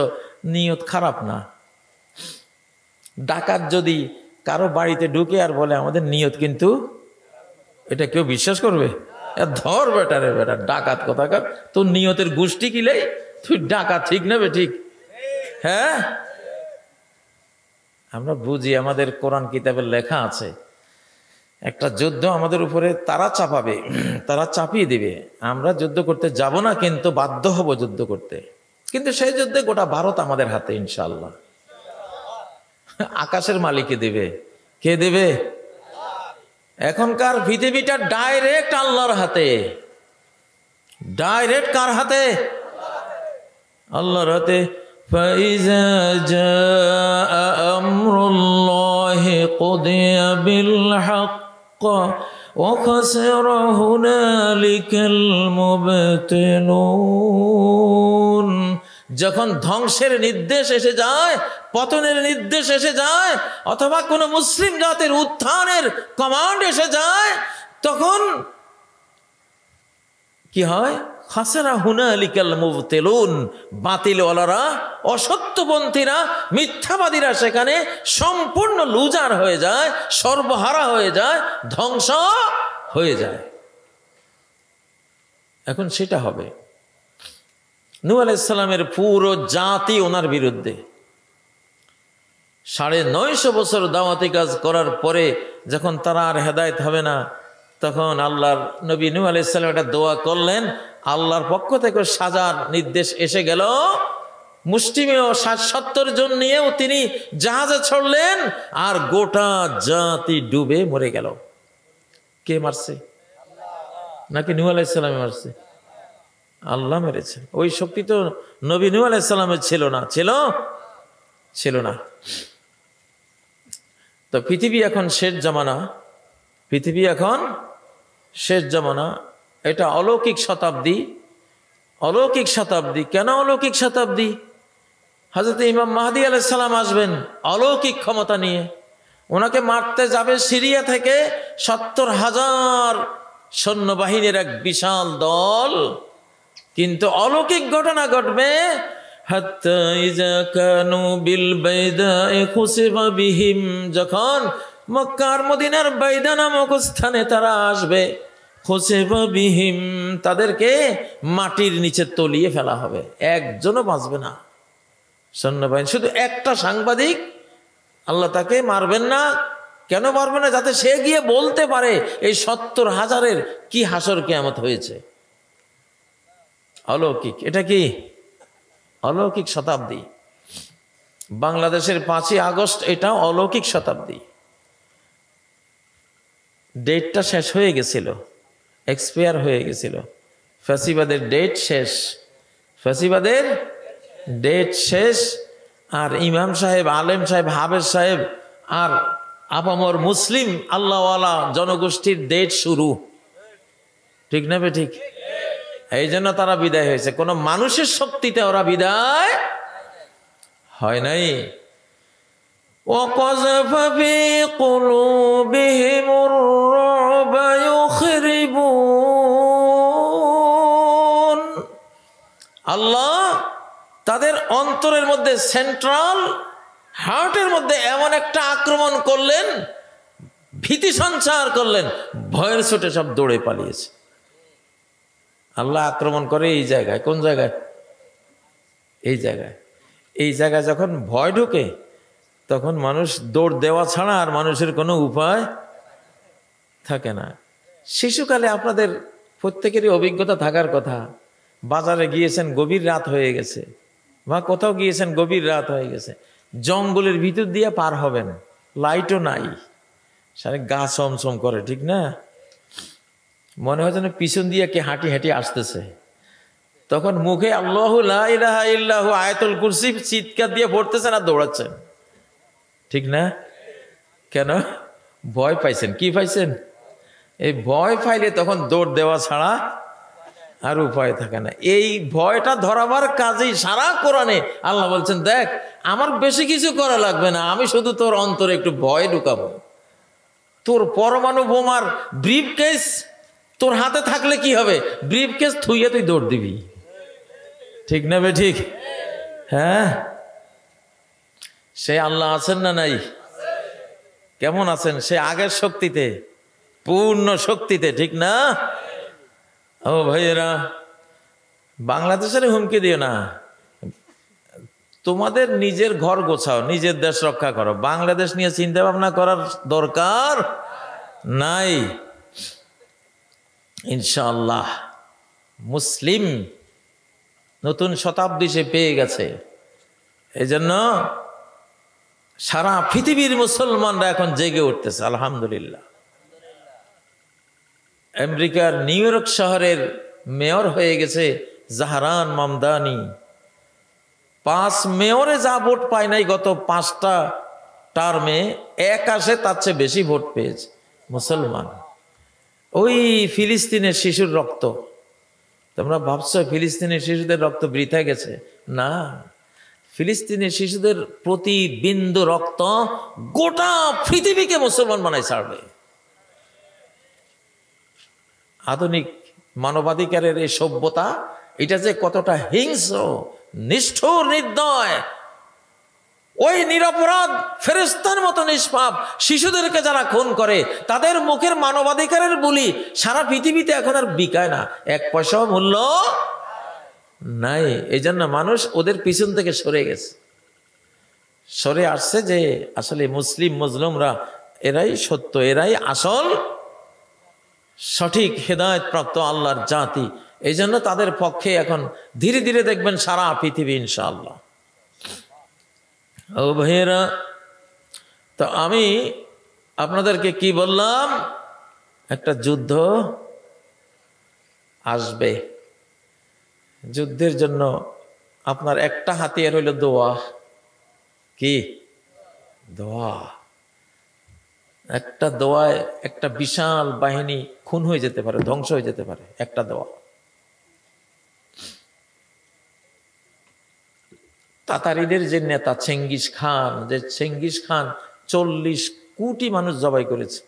নিয়ত খারাপ না। ডাকাত যদি কারো বাড়িতে ঢুকে আর বলে আমাদের নিয়ত কিন্তু, এটা কেউ বিশ্বাস করবে? ধর বেটা রে বেটা, ডাকাত কোথাকার, তোর নিয়তের গোষ্ঠী কিলে তুই ডাকাত, ঠিক নেবে ঠিক? হ্যাঁ, আমরা বুঝি, আমাদের কোরআন কিতাবের লেখা আছে একটা যুদ্ধ আমাদের উপরে তারা চাপাবে, তারা চাপিয়ে দিবে, আমরা যুদ্ধ করতে যাব না, কিন্তু বাধ্য হব যুদ্ধ করতে। কিন্তু সেই যুদ্ধে গোটা ভারত আমাদের হাতে ইনশাআল্লাহ। আকাশের মালিকে দেবে, কে দেবে? এখনকার পৃথিবীটা ডাইরেক্ট আল্লাহর হাতে। ডাইরেক্ট কার হাতে? আল্লাহর হাতে। فَإِذَا جَاءَ أَمْرُ اللَّهِ قُضِيَ بِالْحَقِّ وَخَسِرَ هُنَالِكَ الْمُبْطِلُونَ। যখন ধ্বংসের নির্দেশ এসে যায়, পতনের নির্দেশ এসে যায়, অথবা কোনো মুসলিম জাতির উত্থানের কমান্ড এসে যায়, তখন কি হয়? খাসেরা হুনালিকাল মুবতিলুন, বাতিলওয়ালারা, অসত্যপন্থীরা, মিথ্যাবাদীরা সেখানে সম্পূর্ণ লুজার হয়ে যায়, সর্বহারা হয়ে যায়, ধ্বংস হয়ে যায়। এখন সেটা হবে। নূহ আলাইহিস সালামের পুরো জাতি ওনার বিরুদ্ধে। 950 বছর দাওয়াতি কাজ করার পরে যখন তারা আর হেদায়েত হবে না, তখন আল্লাহর নবী নূহ আলাইহিস সালাম একটা দোয়া করলেন, আল্লাহর পক্ষ থেকে সাজার নির্দেশ এসে গেল। মুষ্টিমেয় 60-70 জন নিয়েও তিনি জাহাজে চড়লেন, আর গোটা জাতি ডুবে মরে গেল। কে মারছে? নাকি নূহ আলাইহিস সালাম মারছে? আল্লাহ মেরেছে। ওই শক্তি তো নবী নূহ আলাইহিস সালামের ছিল না। ছিল না। তো পৃথিবী এখন শেষ জামানা, পৃথিবী এখন শেষ জামানা। এটা অলৌকিক শতাব্দী। অলৌকিক শতাব্দী কেন অলৌকিক শতাব্দী? হযরত ইমাম মাহদী আলাইহিস সালাম আসবেন অলৌকিক ক্ষমতা নিয়ে। ওনাকে মারতে যাবে সিরিয়া থেকে 70,000 সৈন্যবাহিনীর এক বিশাল দল। কিন্তু অলৌকিক ঘটনা ঘটবে। হাত্তা ইযা কানু বিল বাইদায়ে খুসিফা বিহিম, যখন মক্কার মদিনার বাইদা নামক স্থানে তারা আসবে, খুসিফা বিহিম, তাদেরকে মাটির নিচে তলিয়ে ফেলা হবে, একজনও বাঁচবে না সৈন্যবাহিনী। শুধু একটা সাংবাদিক, আল্লাহ তাকে মারবেন না। কেন মারবেন না? যাতে সে গিয়ে বলতে পারে এই 70,000-এর কি হাসর কিয়ামত হয়েছে। অলৌকিক। এটা কি অলৌকিক শতাব্দী। বাংলাদেশের 5ই আগস্ট এটা অলৌকিক শতাব্দী। ডেটটা শেষ হয়ে গেছিল, এক্সপায়ার হয়ে গেছিল। ফ্যাসিবাদের ডেট শেষ, ফ্যাসিবাদের ডেট শেষ। আর ইমাম সাহেব, আলেম সাহেব, হাফেজ সাহেব আর আপামর মুসলিম আল্লাহওয়ালা জনগোষ্ঠীর ডেট শুরু। ঠিক না বে ঠিক? এই জন্য তারা বিদায় হয়েছে। কোন মানুষের শক্তিতে ওরা বিদায় হয় নাই। وَقَذَفَ فِي قُلُوبِهِمُ الرُّعْبَ يُخْرِبُونَ, আল্লাহ তাদের অন্তরের মধ্যে, সেন্ট্রাল হার্টের মধ্যে এমন একটা আক্রমণ করলেন, ভীতি সঞ্চার করলেন, ভয়ের ছোটে সব দৌড়ে পালিয়েছে। আল্লাহ আক্রমণ করে এই জায়গায়। কোন জায়গায়? এই জায়গায়। এই জায়গায় যখন ভয় ঢোকে, তখন মানুষ দৌড় দেওয়া ছাড়া আর মানুষের কোনো উপায় থাকে না। শিশুকালে আপনাদের প্রত্যেকেরই অভিজ্ঞতা থাকার কথা। বাজারে গিয়েছেন, গভীর রাত হয়ে গেছে, বা কোথাও গিয়েছেন, গভীর রাত হয়ে গেছে, জঙ্গলের ভিতর দিয়ে পার হবেন, লাইটও নাই, সারা গা ছমছম করে, ঠিক না? মনে হয় যেন পিছন দিয়ে কে হাঁটি হাঁটি আসতেছে। তখন মুখে আল্লাহু লা ইলাহা ইল্লাহু আয়াতুল কুরসি চিৎকার দিয়ে পড়তেছেন আর দৌড়াচ্ছেন, ঠিক না? কেন? ভয় পাইছেন। কি পাইছেন? এই ভয় পাইলে তখন দৌড় দেওয়া ছাড়া আর উপায় থাকে না। এই ভয়টা ধরাবার কাজেই সারা কোরআনে আল্লাহ বলছেন, দেখ আমার বেশি কিছু করা লাগবে না, আমি শুধু তোর অন্তরে একটু ভয় ঢুকাবো। তোর পরমাণু বোমার ব্রিফকেস তোর হাতে থাকলে কি হবে? ব্রিফকেস থুইয়ে তুই দৌড় দিবি, ঠিক না বে ঠিক? হ্যাঁ, সে আল্লাহ আছেন না নাই? কেমন আছেন? সে আগের শক্তিতে, পূর্ণ শক্তিতে, ঠিক না? ও ভাইয়েরা, বাংলাদেশের হুমকি দিও না। তোমাদের নিজের ঘর গোছাও, নিজের দেশ রক্ষা করো। বাংলাদেশ নিয়ে চিন্তা ভাবনা করার দরকার নাই। ইনশাআল্লাহ মুসলিম নতুন শতাব্দী সে পেয়ে গেছে। এই জন্য সারা পৃথিবীর মুসলমানরা এখন জেগে উঠতেছে, আলহামদুলিল্লাহ। আমেরিকার নিউ ইয়র্ক শহরের মেয়র হয়ে গেছে জাহরান মামদানি। 5 মেয়রে যা ভোট পায় নাই গত 5টা টার্মে, এক আসে তার চেয়ে বেশি ভোট পেয়েছে মুসলমান। ওই ফিলিস্তিনের শিশুর রক্ত, তোমরা ভাবছো ফিলিস্তিনের শিশুদের রক্ত বৃথা গেছে? না, ফিলিস্তিনের শিশুদের প্রতি বিন্দু রক্ত গোটা পৃথিবীকে মুসলমান বানায় ছাড়বে। আধুনিক মানবাধিকারের এই সভ্যতা, এটা যে কতটা হিংস্র, নিষ্ঠুর, নির্দয়। ওই নিরপরাধ ফেরেশতার মতো নিষ্পাপ শিশুদেরকে যারা খুন করে, তাদের মুখের মানবাধিকারের বুলি সারা পৃথিবীতে এখন আর বিকায় না, 1 পয়সাও মূল্য নাই। এই জন্য মানুষ ওদের পিছন থেকে সরে গেছে, সরে আসছে যে আসলে মুসলিম মজলুমরা এরাই সত্য, এরাই আসল সঠিক হেদায়েত প্রাপ্ত আল্লাহর জাতি। এই জন্য তাদের পক্ষে এখন ধীরে ধীরে দেখবেন সারা পৃথিবী ইনশাআল্লাহ। ও ভাইয়েরা, তো আমি আপনাদেরকে কি বললাম, একটা যুদ্ধ আসবে। যুদ্ধের জন্য আপনার একটা হাতিয়ার হইল দোয়া। কি দোয়া? একটা দোয়ায় একটা বিশাল বাহিনী খুন হয়ে যেতে পারে, ধ্বংস হয়ে যেতে পারে, একটা দোয়া। তাতারিদের যে নেতা চেঙ্গিস খান, যে চেঙ্গিস খান 40 কোটি মানুষ জবাই করেছে।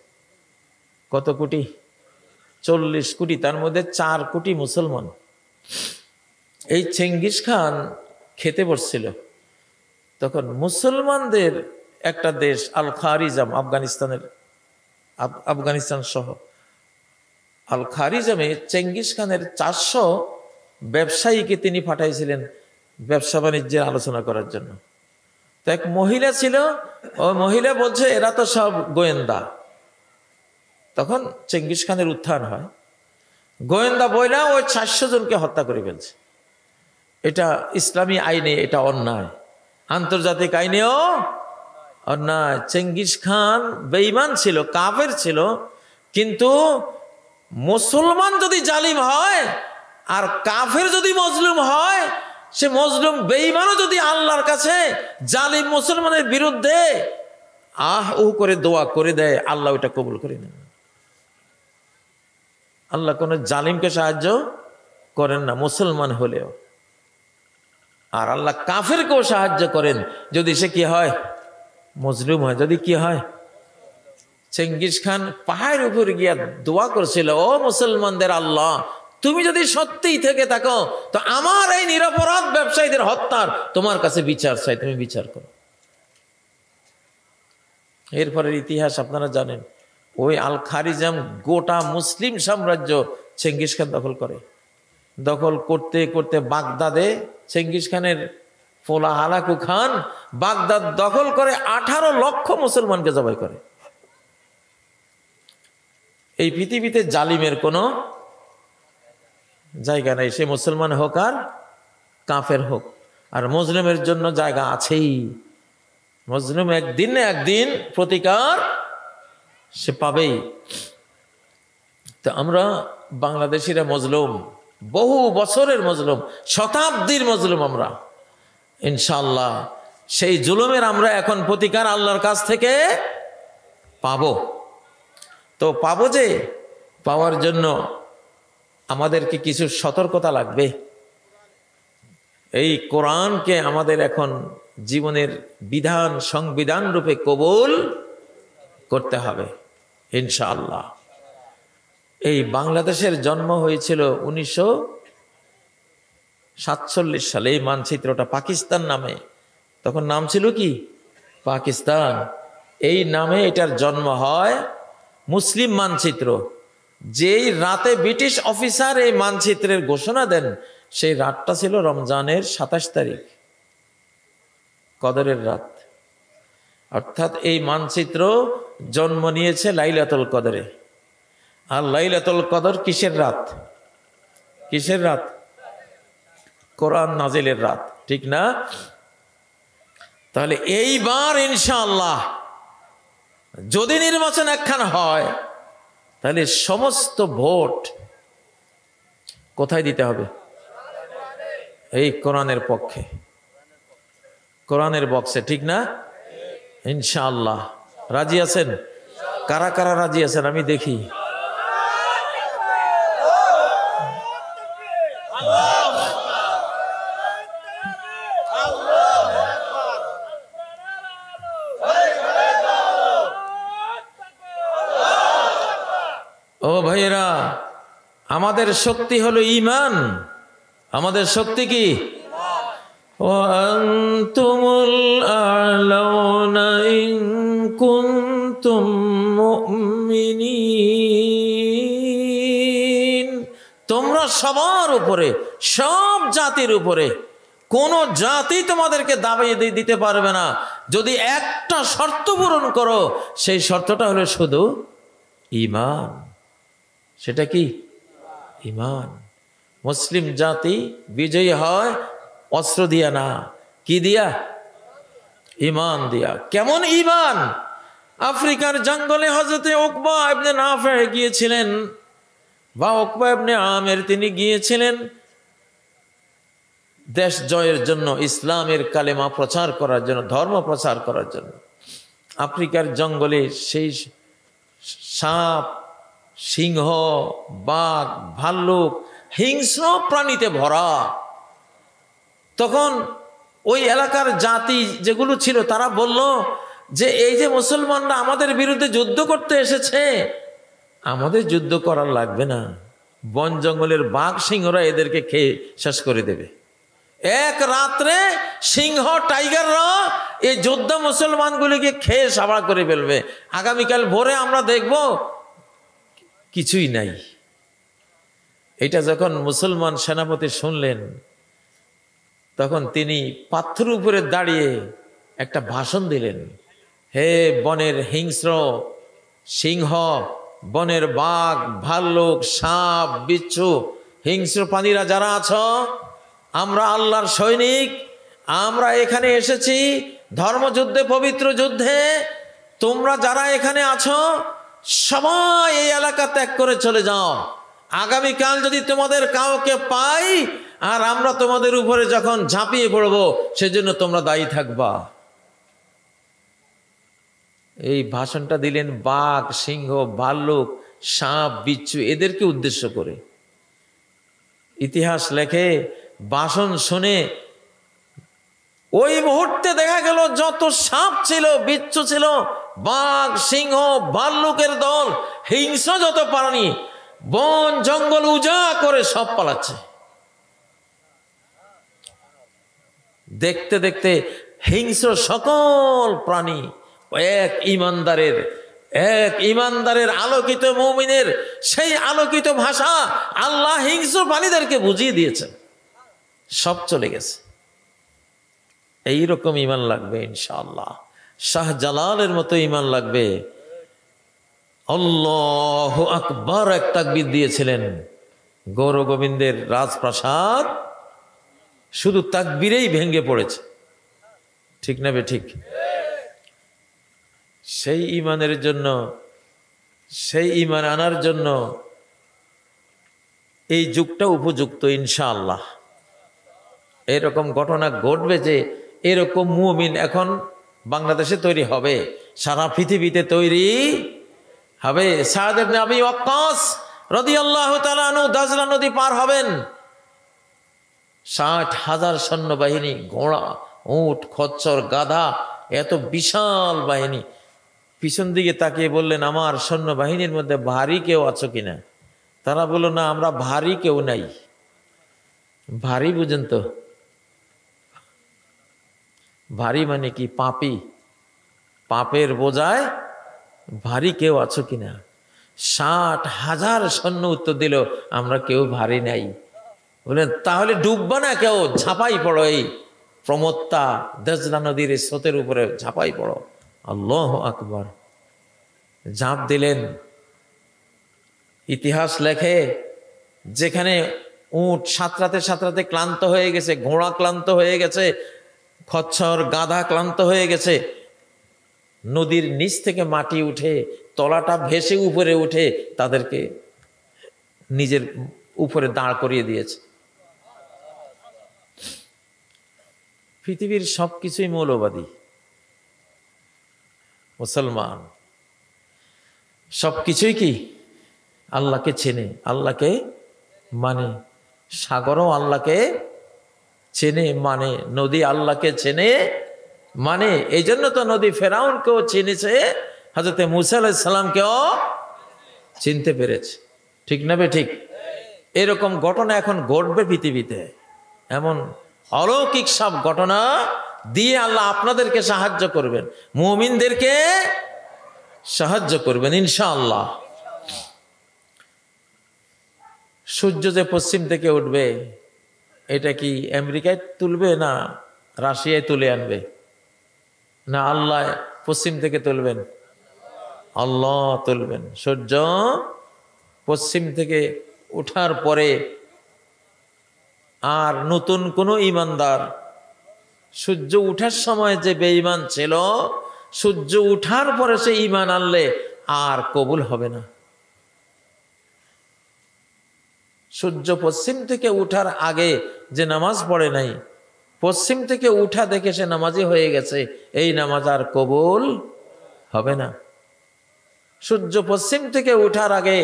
কত কোটি? 40 কোটি, তার মধ্যে 4 কোটি মুসলমান। এই চেঙ্গিস খান খেতে বসছিল, তখন মুসলমানদের একটা দেশ আল খারিজাম, আফগানিস্তান সহ আল খারিজামে চেঙ্গিস খানের 400 ব্যবসায়ীকে তিনি পাঠাইছিলেন ব্যবসা বাণিজ্যের আলোচনা করার জন্য। তো এক মহিলা ছিল, ওই মহিলা বলছে এরা তো সব গোয়েন্দা। তখন চেঙ্গিস খানের উত্থান হয়, গোয়েন্দা বইলা ওই 400 জনকে হত্যা করে ফেলছে। এটা ইসলামী আইনে এটা অন্যায়, আন্তর্জাতিক আইনেও অন্যায়। চেঙ্গিস খান বেঈমান ছিল, কাফের ছিল, কিন্তু মুসলমান যদি জালিম হয় আর কাফের যদি মজলুম হয়, সে মজলুম বেঈমানও যদি আল্লাহর কাছে জালিম মুসলমানের বিরুদ্ধে করে দোয়া করে দেয়, আল্লাহ ওটা কবুল করে নেন। আল্লাহ কোন জালিমকে সাহায্য করেন না মুসলমান হলেও, আর আল্লাহ কাফেরকেও সাহায্য করেন যদি সে কি হয়, মজলুম হয়। যদি কি হয়, চেঙ্গিস খান পাহাড়ের উপর গিয়া দোয়া করছিল, ও মুসলমানদের আল্লাহ, তুমি যদি সত্যিই থেকে থাকো তো আমার এই নিরপরাধ ব্যবসায়ীদের হত্যার তোমার কাছে বিচার চাই, তুমি বিচার করো। এরপরের ইতিহাস আপনারা জানেন। ওই আল খারিজাম গোটা মুসলিম সাম্রাজ্য চেঙ্গিস খান দখল করে। দখল করতে করতে বাগদাদে চেঙ্গিস খানের পোলা হালাকু খান বাগদাদ দখল করে 18 লক্ষ মুসলমানকে জবাই করে। এই পৃথিবীতে জালিমের কোনো জায়গা নাই, সে মুসলমান হোক আর কাফের হোক। আর মুসলিমের জন্য জায়গা আছেই। মুসলিম একদিন না একদিন প্রতিকার সে পাবেই। তো আমরা বাংলাদেশিরা মজলুম, বহু বছরের মজলুম, শতাব্দীর মজলুম আমরা। ইনশাআল্লাহ সেই জুলুমের আমরা এখন প্রতিকার আল্লাহর কাছ থেকে পাবো। তো পাবো, যে পাওয়ার জন্য আমাদেরকে কিছু সতর্কতা লাগবে। এই কোরআনকে আমাদের এখন জীবনের বিধান, সংবিধান রূপে কবুল করতে হবে ইনশাআল্লাহ। এই বাংলাদেশের জন্ম হয়েছিল 1947 সালে। এই মানচিত্রটা পাকিস্তান নামে, তখন নাম ছিল কি পাকিস্তান, এই নামে এটার জন্ম হয়। মুসলিম মানচিত্র, যেই রাতে ব্রিটিশ অফিসার এই মানচিত্রের ঘোষণা দেন, সেই রাতটা ছিল রমজানের 27 তারিখ, কদরের রাত। অর্থাৎ এই মানচিত্র জন্ম নিয়েছে লাইলাতুল কদরে। আর লাইলাতুল কদর কিসের রাত? কিসের রাত? কোরআন নাজিলের রাত, ঠিক না? তাহলে এইবার ইনশাআল্লাহ যদি নির্বাচন একখান হয়, তাহলে সমস্ত ভোট কোথায় দিতে হবে? এই কোরআনের পক্ষে, কোরআনের বক্সে, ঠিক না? ইনশাআল্লাহ রাজি আছেন? কারা কারা রাজি আছেন আমি দেখি। ও ভাইয়েরা, আমাদের শক্তি হলো ঈমান। আমাদের শক্তি কি? ওয়ান্তুমুল আ'লাউনা ইন কুনতুম মুমিনিন। তোমরা সবার উপরে, সব জাতির উপরে, কোন জাতি তোমাদেরকে দাবি দিতে পারবে না যদি একটা শর্ত পূরণ করো। সেই শর্তটা হলো শুধু ঈমান। সেটা কি? ঈমান। মুসলিম জাতি বিজয়ী হয় অস্ত্র দিয়া না, কি দিয়া? ঈমান দিয়া। কেমন ঈমান? আফ্রিকার জঙ্গলে হযরতে উকবা ইবনে নাফে গিয়েছিলেন, বা উকবা ইবনে আমের তিনি গিয়েছিলেন দেশ জয়ের জন্য, ইসলামের কালেমা প্রচার করার জন্য, ধর্ম প্রচার করার জন্য। আফ্রিকার জঙ্গলে সেই সাপ, সিংহ, বাঘ, ভাল্লুক, হিংস্র প্রাণীতে ভরা। তখন ওই এলাকার জাতি যেগুলো ছিল তারা বলল যে এই যে মুসলমানরা আমাদের বিরুদ্ধে যুদ্ধ করতে এসেছে, আমাদের যুদ্ধ করার লাগবে না, বন জঙ্গলের বাঘ সিংহরা এদেরকে খেয়ে শেষ করে দেবে। এক রাত্রে সিংহ, টাইগাররা এই যোদ্ধা মুসলমানগুলিকে খেয়ে সাবাড় করে ফেলবে। আগামীকাল ভোরে আমরা দেখব কিছুই নাই। এটা যখন মুসলমান সেনাপতি শুনলেন, তখন তিনি পাথরের উপরে দাঁড়িয়ে একটা ভাষণ দিলেন। হে বনের হিংস্র সিংহ, বনের বাঘ, ভাল্লুক, সাপ, বিচ্ছু, হিংস্র প্রাণীরা যারা আছো, আমরা আল্লাহর সৈনিক, আমরা এখানে এসেছি ধর্মযুদ্ধে, পবিত্র যুদ্ধে। তোমরা যারা এখানে আছো সবাই এই এলাকা ত্যাগ করে চলে যাও। আগামীকাল যদি তোমাদের কাউকে পাই আর আমরা তোমাদের উপরে যখন ঝাঁপিয়ে পড়বো, সেজন্য তোমরা দায়ী থাকবা। এই ভাষণটা দিলেন বাঘ, সিংহ, ভাল্লুক, সাপ, বিচ্ছু এদেরকে উদ্দেশ্য করে। ইতিহাস লেখে ভাষণ শুনে ওই মুহূর্তে দেখা গেল যত সাপ ছিল, বিচ্ছু ছিল, বাঘ, সিংহ, ভাল্লুকের দল, হিংস্র যত প্রাণী, বন জঙ্গল উজাড় করে সব পালাচ্ছে। দেখতে দেখতে হিংস্র সকল প্রাণী এক ইমানদারের আলোকিত মুমিনের সেই আলোকিত ভাষা আল্লাহ হিংস্র প্রাণীদেরকে বুঝিয়ে দিয়েছেন, সব চলে গেছে। এইরকম ঈমান লাগবে ইনশাআল্লাহ। শাহজালালের মতো ঈমান লাগবে। আল্লাহু আকবার এক তাকবীর দিয়েছিলেন। গৌর গোবিন্দের রাজপ্রাসাদ শুধু তাকবীরেই ভেঙে পড়েছে। ঠিক না বে ঠিক? সেই ঈমানের জন্য, সেই ঈমান আনার জন্য এই যুগটা উপযুক্ত ইনশাআল্লাহ। এরকম ঘটনা ঘটবে যে এরকম মুমিন এখন বাংলাদেশে তৈরি হবে, সারা পৃথিবীতে তৈরি হবে। সাদ ইবনে আবি ওয়াক্কাস রাদিয়াল্লাহু তাআলা আনহু দাজলা নদী পার হবেন, 60,000 সৈন্যবাহিনী, ঘোড়া, উট, খচ্চর, গাধা, এত বিশাল বাহিনী। পিছন দিকে তাকিয়ে বললেন, আমার সৈন্যবাহিনীর মধ্যে ভারী কেউ আছো কিনা? তারা বলল, না, আমরা ভারী কেউ নাই। ভারী বুঝেন তো? ভারী মানে কি? পাপী, পাপের বোঝায় ভারী কেউ আছো কিনা? 60,000 সৈন্য উত্তর দিল, আমরা কেউ ভারী নাই। বললেন, তাহলে ডুববা না কেউ, ঝাঁপাই পড়ো, এই প্রমত্তা দজলা নদীর স্রোতের উপরে ঝাঁপাই পড়ো। আল্লাহু আকবার। ঝাঁপ দিলেন। ইতিহাস লেখে যেখানে উট সাঁতরাতে সাঁতরাতে ক্লান্ত হয়ে গেছে, ঘোড়া ক্লান্ত হয়ে গেছে, খচ্চর গাধা ক্লান্ত হয়ে গেছে, নদীর নিচ থেকে মাটি উঠে তলাটা ভেসে উপরে উঠে তাদেরকে নিজের উপরে দাঁড় করিয়ে দিয়েছে। পৃথিবীর সবকিছুই মৌলবাদী। মুসলমান সবকিছুই কি? আল্লাহকে চেনে, আল্লাহকে মানে। সাগরও আল্লাহকে চেনে মানে, নদী আল্লাহকে চেনে মানে। এই জন্য তো নদী ফেরাউনকেও চিনেছে, হযরত মুসা আলাইহিস সালামকেও চিনতে পেরেছে। ঠিক না বে ঠিক? এরকম ঘটনা এখন ঘটবে পৃথিবীতে। এমন অলৌকিক সব ঘটনা দিয়ে আল্লাহ আপনাদেরকে সাহায্য করবেন, মুমিনদেরকে সাহায্য করবেন ইনশাআল্লাহ। সূর্য যে পশ্চিম থেকে উঠবে, এটা কি আমেরিকায় তুলবে না রাশিয়ায় তুলে আনবে? না আল্লাহ পশ্চিম থেকে তুলবেন? আল্লাহ তুলবেন। সূর্য পশ্চিম থেকে ওঠার পরে আর নতুন কোন ঈমানদার, সূর্য উঠার সময় যে বেঈমান ছিল, সূর্য উঠার পরে সে ঈমান আনলে আর কবুল হবে না। সূর্য পশ্চিম থেকে উঠার আগে যে নামাজ পড়ে নাই, পশ্চিম থেকে উঠা দেখে সে নামাজি হয়ে গেছে, এই নামাজ আর কবুল হবে না। সূর্য পশ্চিম থেকে উঠার আগে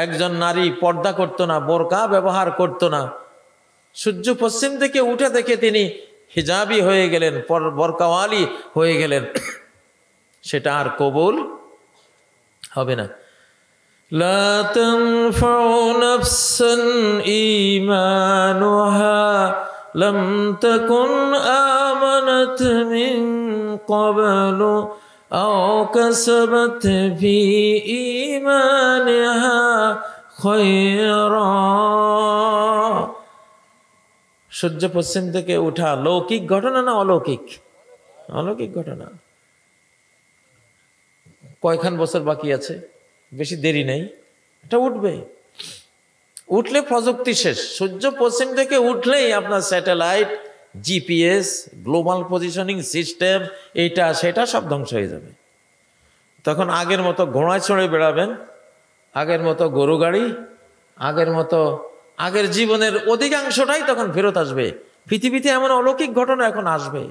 একজন নারী পর্দা করত না, বোরকা ব্যবহার করত না, সূর্য পশ্চিম থেকে উঠে দেখে তিনি হিজাবি হয়ে গেলেন, বোরকাওয়ালি হয়ে গেলেন, সেটা আর কবুল হবে না। লা তানফাউ নাফসান ঈমানুহা লাম তাকুন আমানাত মিন ক্বাবলু আও কাসাবাত ফি ঈমানিহা খায়রা। সূর্য পশ্চিম থেকে উঠা লৌকিক ঘটনা না অলৌকিক? অলৌকিক ঘটনা। কয়খান বছর বাকি আছে, বেশি দেরি নেই, এটা উঠবে। উঠলে প্রযুক্তি শেষ। সূর্য পশ্চিম থেকে উঠলেই আপনার satellite, GPS, global positioning system, এইটা সেটা সব ধ্বংস হয়ে যাবে। তখন আগের মতো ঘোড়ায় চড়ে বেড়াবেন, আগের মতো গরু গাড়ি, আগের জীবনের অধিকাংশটাই তখন ফেরত আসবে। পৃথিবীতে এমন অলৌকিক ঘটনা এখন আসবে,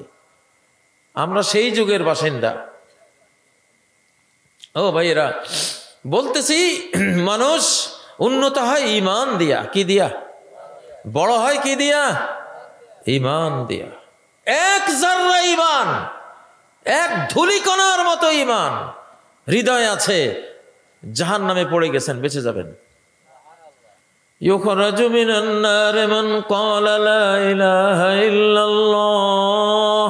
আমরা সেই যুগের বাসিন্দা। ও ভাইয়েরা, বলতেছি মানুষ উন্নত হয় ঈমান দিয়া। কি দিয়া? বড় হয় কি দিয়া? ঈমান দিয়া। এক জাররা ঈমান, এক ধূলিকণার মতো ঈমান হৃদয় আছে, জাহান্নামে পড়ে গেছেন, বেঁচে যাবেন। ইউখরাজু মিনান নার মান ক্বালা লা ইলাহা ইল্লাল্লাহ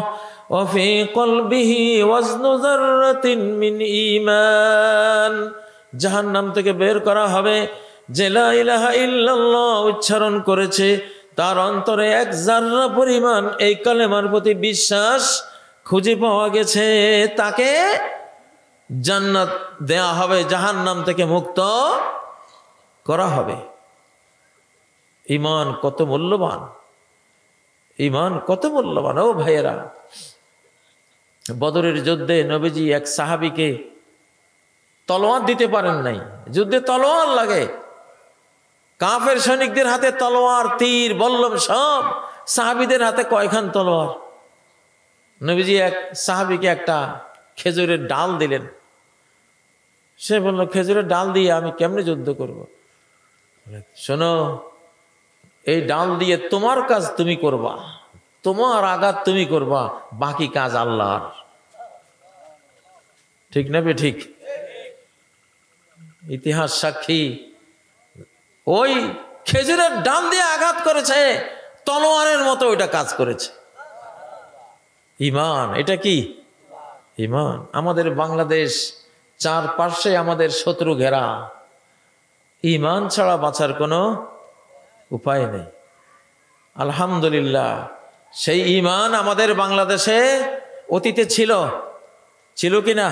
ওয়া ফি কলবিহি ওয়াজনু যাররাতিন মিন ঈমান। জাহান্নাম থেকে বের করা হবে যে লা ইলাহা ইল্লাল্লাহ উচ্চারণ করেছে, তার অন্তরে এক জাররা পরিমাণ এই কালেমার প্রতি বিশ্বাস খুঁজে পাওয়া গেছে, তাকে জান্নাত দেয়া হবে, জাহান্নাম থেকে মুক্ত করা হবে। ঈমান কত মূল্যবান, ঈমান কত মূল্যবান। ও ভাইয়েরা, বদরের যুদ্ধে নবীজি এক সাহাবীকে তলোয়ার দিতে পারেন নাই। যুদ্ধে তলোয়ার লাগে, কাফের সৈনিকদের হাতে তলোয়ার, তীর, বল্লম সব, সাহাবীদের হাতে কয়খান তলোয়ার। নবীজি এক সাহাবীকে একটা খেজুরের ডাল দিলেন। সে বলল, খেজুরের ডাল দিয়ে আমি কেমনে যুদ্ধ করব? শোনো, এই ডাল দিয়ে তোমার কাজ তুমি করবা, তোমার আঘাত তুমি করবা, বাকি কাজ আল্লাহর। ঠিক না বে ঠিক? ইতিহাস সাক্ষী, ওই খেজুরের ডাল দিয়ে আঘাত করেছে, তলোয়ারের মতো ওইটা কাজ করেছে। ঈমান, এটা কি ঈমান? আমাদের বাংলাদেশ চারপাশে আমাদের শত্রু ঘেরা, ঈমান ছাড়া বাঁচার কোনো উপায় নেই। আলহামদুলিল্লাহ, সেই ঈমান আমাদের বাংলাদেশে অতীতে ছিল কি না?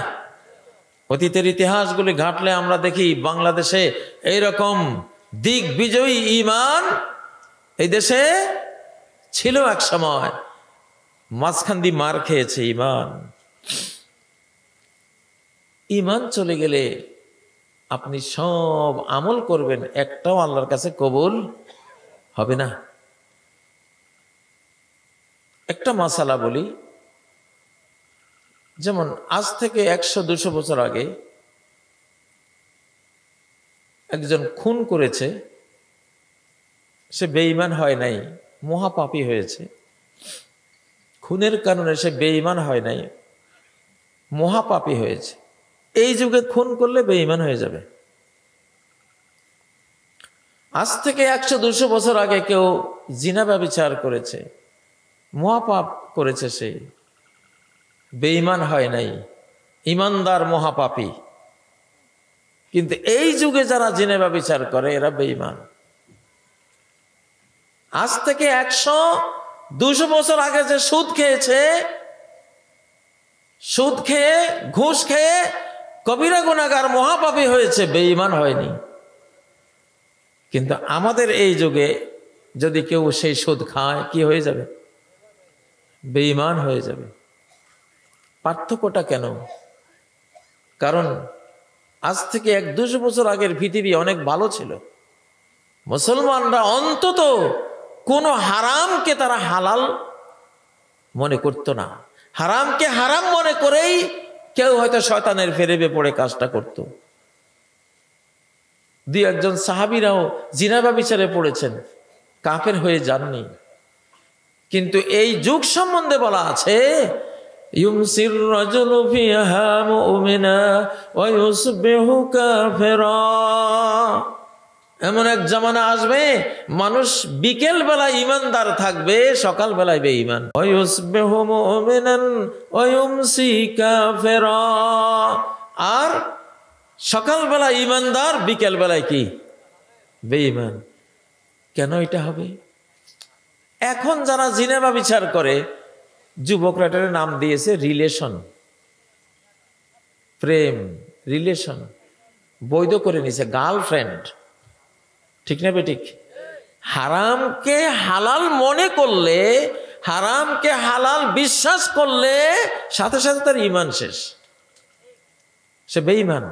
অতীতের ইতিহাসগুলি ঘাটলে আমরা দেখি বাংলাদেশে এইরকম দিগ্বিজয়ী ঈমান এই দেশে ছিল এক সময়, মাঝখান দিয়ে মার খেয়েছে ঈমান। ঈমান চলে গেলে আপনি সব আমল করবেন, একটাও আল্লাহর কাছে কবুল হবে না। একটা মাসালা বলি, যেমন আজ থেকে 100-200 বছর আগে একজন খুন করেছে, সে বেঈমান হয় নাই, মহাপাপী হয়েছে। খুনের কারণে সে বেঈমান হয় নাই, মহাপাপী হয়েছে। এই যুগে খুন করলে বেঈমান হয়ে যাবে। আজ থেকে 100-200 বছর আগে কেউ জিনা ব্যভিচার করেছে, মহাপাপ করেছে, সে বেঈমান হয় নাই, ইমানদার মহাপাপী। কিন্তু এই যুগে যারা জিনা ব্যভিচার করে এরা বেঈমান। আজ থেকে 100-200 বছর আগে যে সুদ খেয়েছে, সুদ খেয়ে ঘুষ খেয়ে কবিরা গুনাহগার মহাপাপী হয়েছে, বেঈমান হয়নি। কিন্তু আমাদের এই যুগে যদি কেউ সেই সুদ খায় কি হয়ে যাবে? বেঈমান হয়ে যাবে। পার্থক্যটা কেন? কারণ আজ থেকে 100-200 বছর আগের পৃথিবী অনেক ভালো ছিল। মুসলমানরা অন্তত কোন হারামকে তারা হালাল মনে করত না। হারামকে হারাম মনে করেই কেউ হয়তো শয়তানের ফেরেবে পড়ে কাজটা করত। 2-1 সাহাবীরাও জিনা ব্যভিচারে পড়েছেন, কাফের হয়ে যাননি। কিন্তু এই যুগ সম্বন্ধে বলা আছে, ইউমসির রাজুলু ফিহা মুমিনা ওয়া ইউসবিহু কাফিরা। এমন এক জামানা আসবে মানুষ বিকেল বেলায় ইমানদার থাকবে, সকাল বেলায় বেঈমান। ওয়া ইউসবিহু মুমিনান ওয়া ইউমসি কাফিরা। আর সকাল বেলায় ইমানদার, বিকেল বেলায় কি? বেঈমান। কেন এটা হবে? এখন যারা জিনা ব্যভিচার করে, যুবকরা এটার নাম দিয়েছে রিলেশন, প্রেম, রিলেশন, বৈধ করে নিছে, গার্লফ্রেন্ড। ঠিক না বেঠিক? হারামকে হালাল মনে করলে, হারামকে হালাল বিশ্বাস করলে সাথে সাথে তার ঈমান শেষ, সে বেঈমান।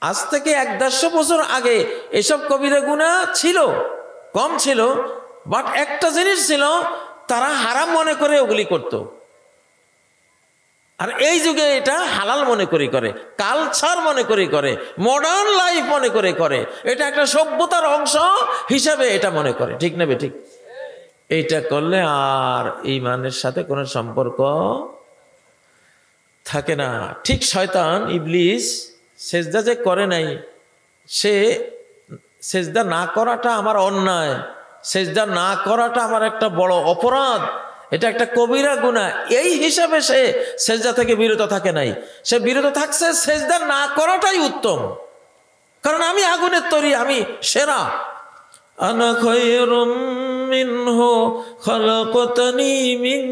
আজ থেকে 100-150 বছর আগে এসব কবিরা গুনাহ ছিল, কম ছিল, বাট একটা জিনিস ছিল, তারা হারাম মনে করে ওগুলি করত। আর এই যুগে এটা হালাল মনে করে, কালচার মনে করে, মডার্ন লাইফ মনে করে, এটা একটা সভ্যতার অংশ হিসাবে এটা মনে করে। ঠিক না বেঠিক? এইটা করলে আর ঈমানের সাথে কোনো সম্পর্ক থাকে না। ঠিক শয়তান ইবলিস সেজদা যে করে নাই, সে সেজদা না করাটা আমার অন্যায়, সেজদা না করাটা আমার একটা বড় অপরাধ, এটা একটা কবিরা গুনাহ, এই হিসাবে সে সেজদা থেকে বিরত থাকে নাই। সে বিরত থাকছে, সেজদা না করাটাই উত্তম। কারণ আমি আগুনের তৈরি, আমি সেরা। আনা খায়রুম মিনহু খালাকতানি মিন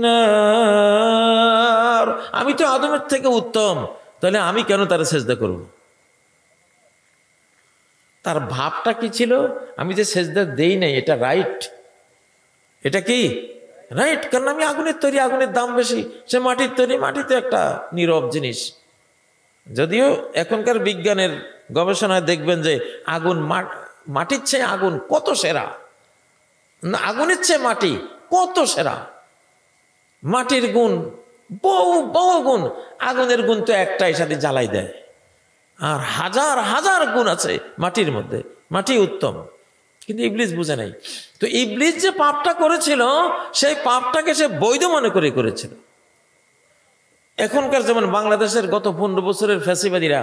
নার। আমি তো আদমের থেকে উত্তম, তাহলে আমি কেন তার সেজদা করব? তার ভাবটা কি ছিল? আমি যে সেজদা দেই নাই এটা রাইট, এটা কি রাইট, কারণ আমি আগুনের তৈরি, আগুনের দাম বেশি। সে মাটির তৈরি, মাটিতে একটা নীরব জিনিস। যদিও এখনকার বিজ্ঞানের গবেষণায় দেখবেন যে আগুন, মাটির চেয়ে আগুন কত সেরা, আগুনের চেয়ে মাটি কত সেরা। মাটির গুণ বহু গুণ, আগুনের গুণ তো একটাই, সাথে জ্বালাই দেয়। আর হাজার হাজার গুণ আছে মাটির মধ্যে, মাটি উত্তম। কিন্তু ইবলিস বুঝে নাই। তো ইবলিস যে পাপটা করেছিল, সেই পাপটাকে সে বৈধ মনে করেছিল। এখনকার যেমন বাংলাদেশের গত 15 বছরের ফ্যাসিবাদীরা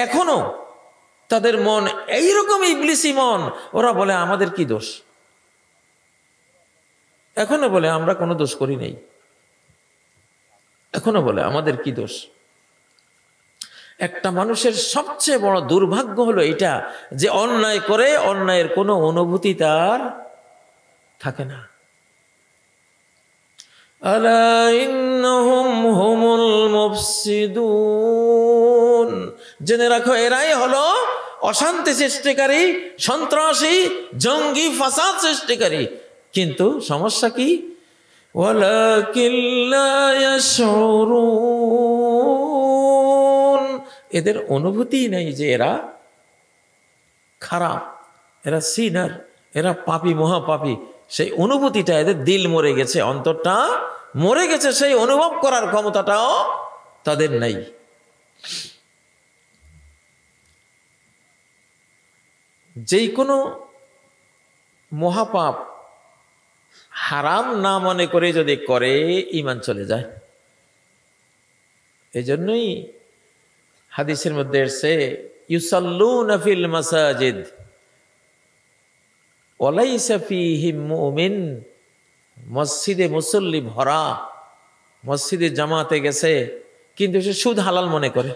এখনো তাদের মন এইরকম ইবলিসি মন। ওরা বলে আমাদের কি দোষ, এখনো বলে আমরা কোনো দোষ করি নাই, এখনো বলে আমাদের কি দোষ। একটা মানুষের সবচেয়ে বড় দুর্ভাগ্য হলো এটা, যে অন্যায় করে অন্যায়ের কোনো অনুভূতি তার থাকে না। আলা ইন্নাহুম হুমুল মুফসিদুন। জেনে রাখো, এরাই হলো অশান্তি সৃষ্টিকারী, সন্ত্রাসী, জঙ্গি, ফাসাদ সৃষ্টিকারী। কিন্তু সমস্যা কি? ওয়ালাকিন লা ইয়াশউরুন। এদের অনুভূতি নেই যে এরা খারাপ, এরা সিনার, এরা পাপী, মহাপাপী। সেই অনুভূতিটা, এদের দিল মরে গেছে, অন্তরটা মরে গেছে, সেই অনুভব করার ক্ষমতাটাও তাদের নাই। যেই কোনো মহাপাপ হারাম না মনে করে যদি করে, ঈমান চলে যায়। এই জন্যই হাদিসের মধ্যে এসেছে ইউসাল্লুনা ফিল মাসাজিদ ওয়ালাইসা ফীহি মুমিন, মসজিদে মুসল্লি ভরা, মসজিদে জামাতে গেছে কিন্তু সে সুদ হালাল মনে করে।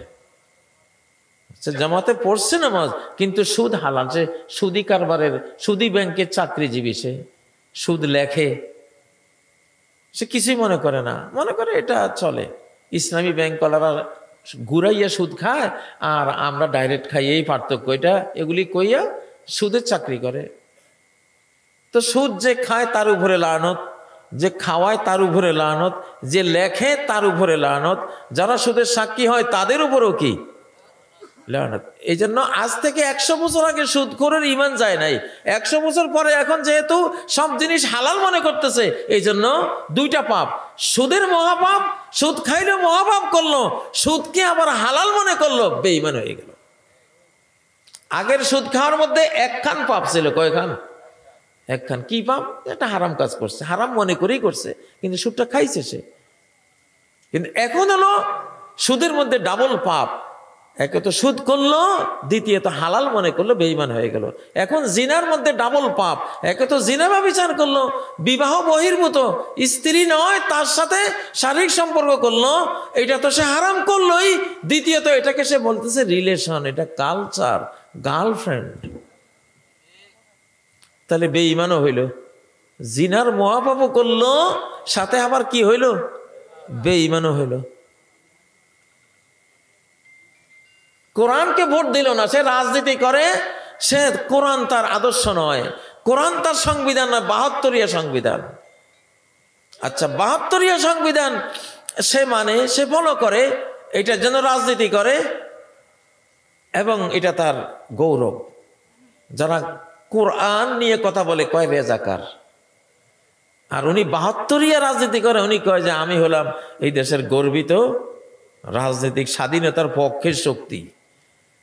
সে জামাতে পড়ছে নামাজ কিন্তু সুদ হালাল, সে সুদি কারবারের, সুদি ব্যাংকের চাকরিজীবী, সে সুদ লেখে, সে কিছুই মনে করে না, মনে করে এটা চলে। ইসলামী ব্যাংকওয়ালারা ঘুরাইয়া সুদ খায় আর আমরা ডাইরেক্ট খাই, এই পার্থক্য, এটা এগুলি কইয়া সুদের চাকরি করে। তো সুদ যে খায় তার উপরে লানত, যে খাওয়ায় তার উপরে লানত, যে লেখে তার উপরে লানত, যারা সুদের সাক্ষী হয় তাদের উপরও কি লানত। এই জন্য আজ থেকে 100 বছর আগে সুদখোরের ঈমান যায় নাই, 100 বছর পরে এখন যেহেতু সব জিনিস হালাল মনে করতেছে, এই জন্য দুইটা পাপ, সুদের মহাপাপ, সুদ খাইলেও মহাপাপ করলো, সুদকে আবার হালাল মনে করলো, বেঈমান হয়ে গেল। আগের সুদ খাওয়ার মধ্যে একখান পাপ ছিল, কয়খান? একখান। কি পাপ? এটা হারাম কাজ করছে, হারাম মনে করেই করছে কিন্তু সুদটা খাইছে সে। কিন্তু এখন হলো সুদের মধ্যে ডাবল পাপ, একে তো সুদ করলো, দ্বিতীয়ত হালাল মনে করলো, বেঈমান হয়ে গেল। এখন জিনার মধ্যে ডাবল পাপ, একে তো জিনা ব্যভিচার করলো, বিবাহ বহির্ভূত স্ত্রী নয় তার সাথে শারীরিক সম্পর্ক করলো, এটা তো সে হারাম করলোই, দ্বিতীয়ত এটাকে সে বলতেছে রিলেশন, এটা কালচার, গার্লফ্রেন্ড, তাহলে বেঈমানও হইল। জিনার মহাপাপও করলো, সাথে আবার কি হইল? বেঈমানও হইল। কোরআনকে ভোট দিল না, সে রাজনীতি করে, সে কোরআন তার আদর্শ নয়, কোরআন তার সংবিধান নয়, 72 সংবিধান। আচ্ছা 72 সংবিধান সে মানে, সে ফলো করে, এটার জন্য রাজনীতি করে এবং এটা তার গৌরব। যারা কোরআন নিয়ে কথা বলে কয় রেজাকার, আর উনি 72 রাজনীতি করে, উনি কয় যে আমি হলাম এই দেশের গর্বিত রাজনৈতিক স্বাধীনতার পক্ষের শক্তি।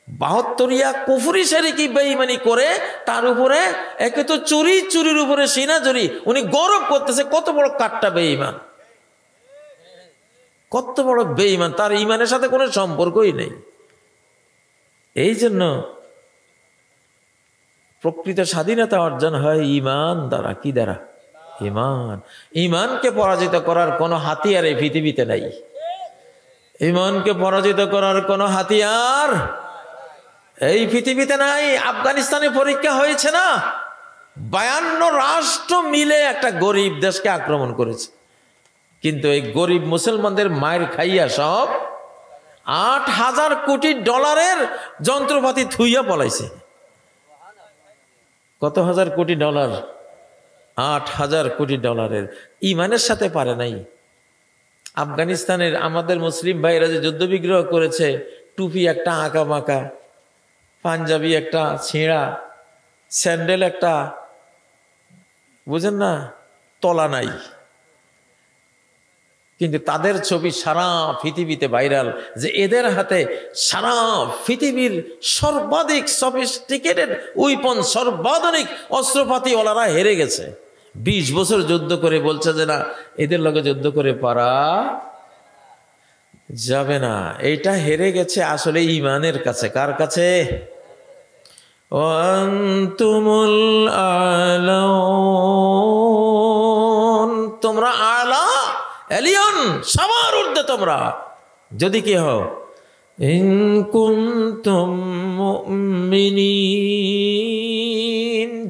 72 কুফরি শিরকি বেঈমানি করে, তার উপরে একে তো চুরি, চুরির উপরে সিনা চুরি, উনি গৌরব করতেছে কত বড় কাট্টা বেঈমান, কত বড় বেঈমান, তার ঈমানের সাথে কোনো সম্পর্কই নেই। এই জন্য প্রকৃত স্বাধীনতা অর্জন হয় ঈমান দ্বারা। কি দ্বারা? ঈমান। ঈমানকে পরাজিত করার কোনো হাতিয়ার এই পৃথিবীতে নাই, ঈমানকে পরাজিত করার কোনো হাতিয়ার এই পৃথিবীতে নাই। আফগানিস্তানে পরীক্ষা হয়েছে না, 52 রাষ্ট্র মিলে একটা গরিব দেশকে আক্রমণ করেছে, কিন্তু এই গরিব মুসলমানদের মায়ের খাইয়া সব 8,000 কোটি ডলারের যন্ত্রপাতি থুইয়া পলাইছে। কত হাজার কোটি ডলার? 8,000 কোটি ডলারের। ঈমানের সাথে পারে নাই। আফগানিস্তানের আমাদের মুসলিম ভাইরা যে যুদ্ধ বিগ্রহ করেছে, টুপি একটা আঁকা বাঁকা, পাঞ্জাবি একটা ছেঁড়া, স্যান্ডেল একটা, বুঝেন না, তলা নাই, কিন্তু তাদের ছবি সারা পৃথিবীতে ভাইরাল, যে এদের হাতে সারা পৃথিবীর সর্বাধিক সফিস্টিকেটেড উইপন, সর্বাধুনিক অস্ত্রপাতি ওলারা হেরে গেছে। 20 বছর যুদ্ধ করে বলছে যে না, এদের লগে যুদ্ধ করে পারা যাবে না। এইটা হেরে গেছে আসলে ঈমানের কাছে। কার কাছে? ওয়ান্তুমুল আলাউন, তোমরা আলা, এলিয়ন, সবার ঊর্ধ্বে তোমরা যদি কি হও, ইন কুনতুম মুমিনিন,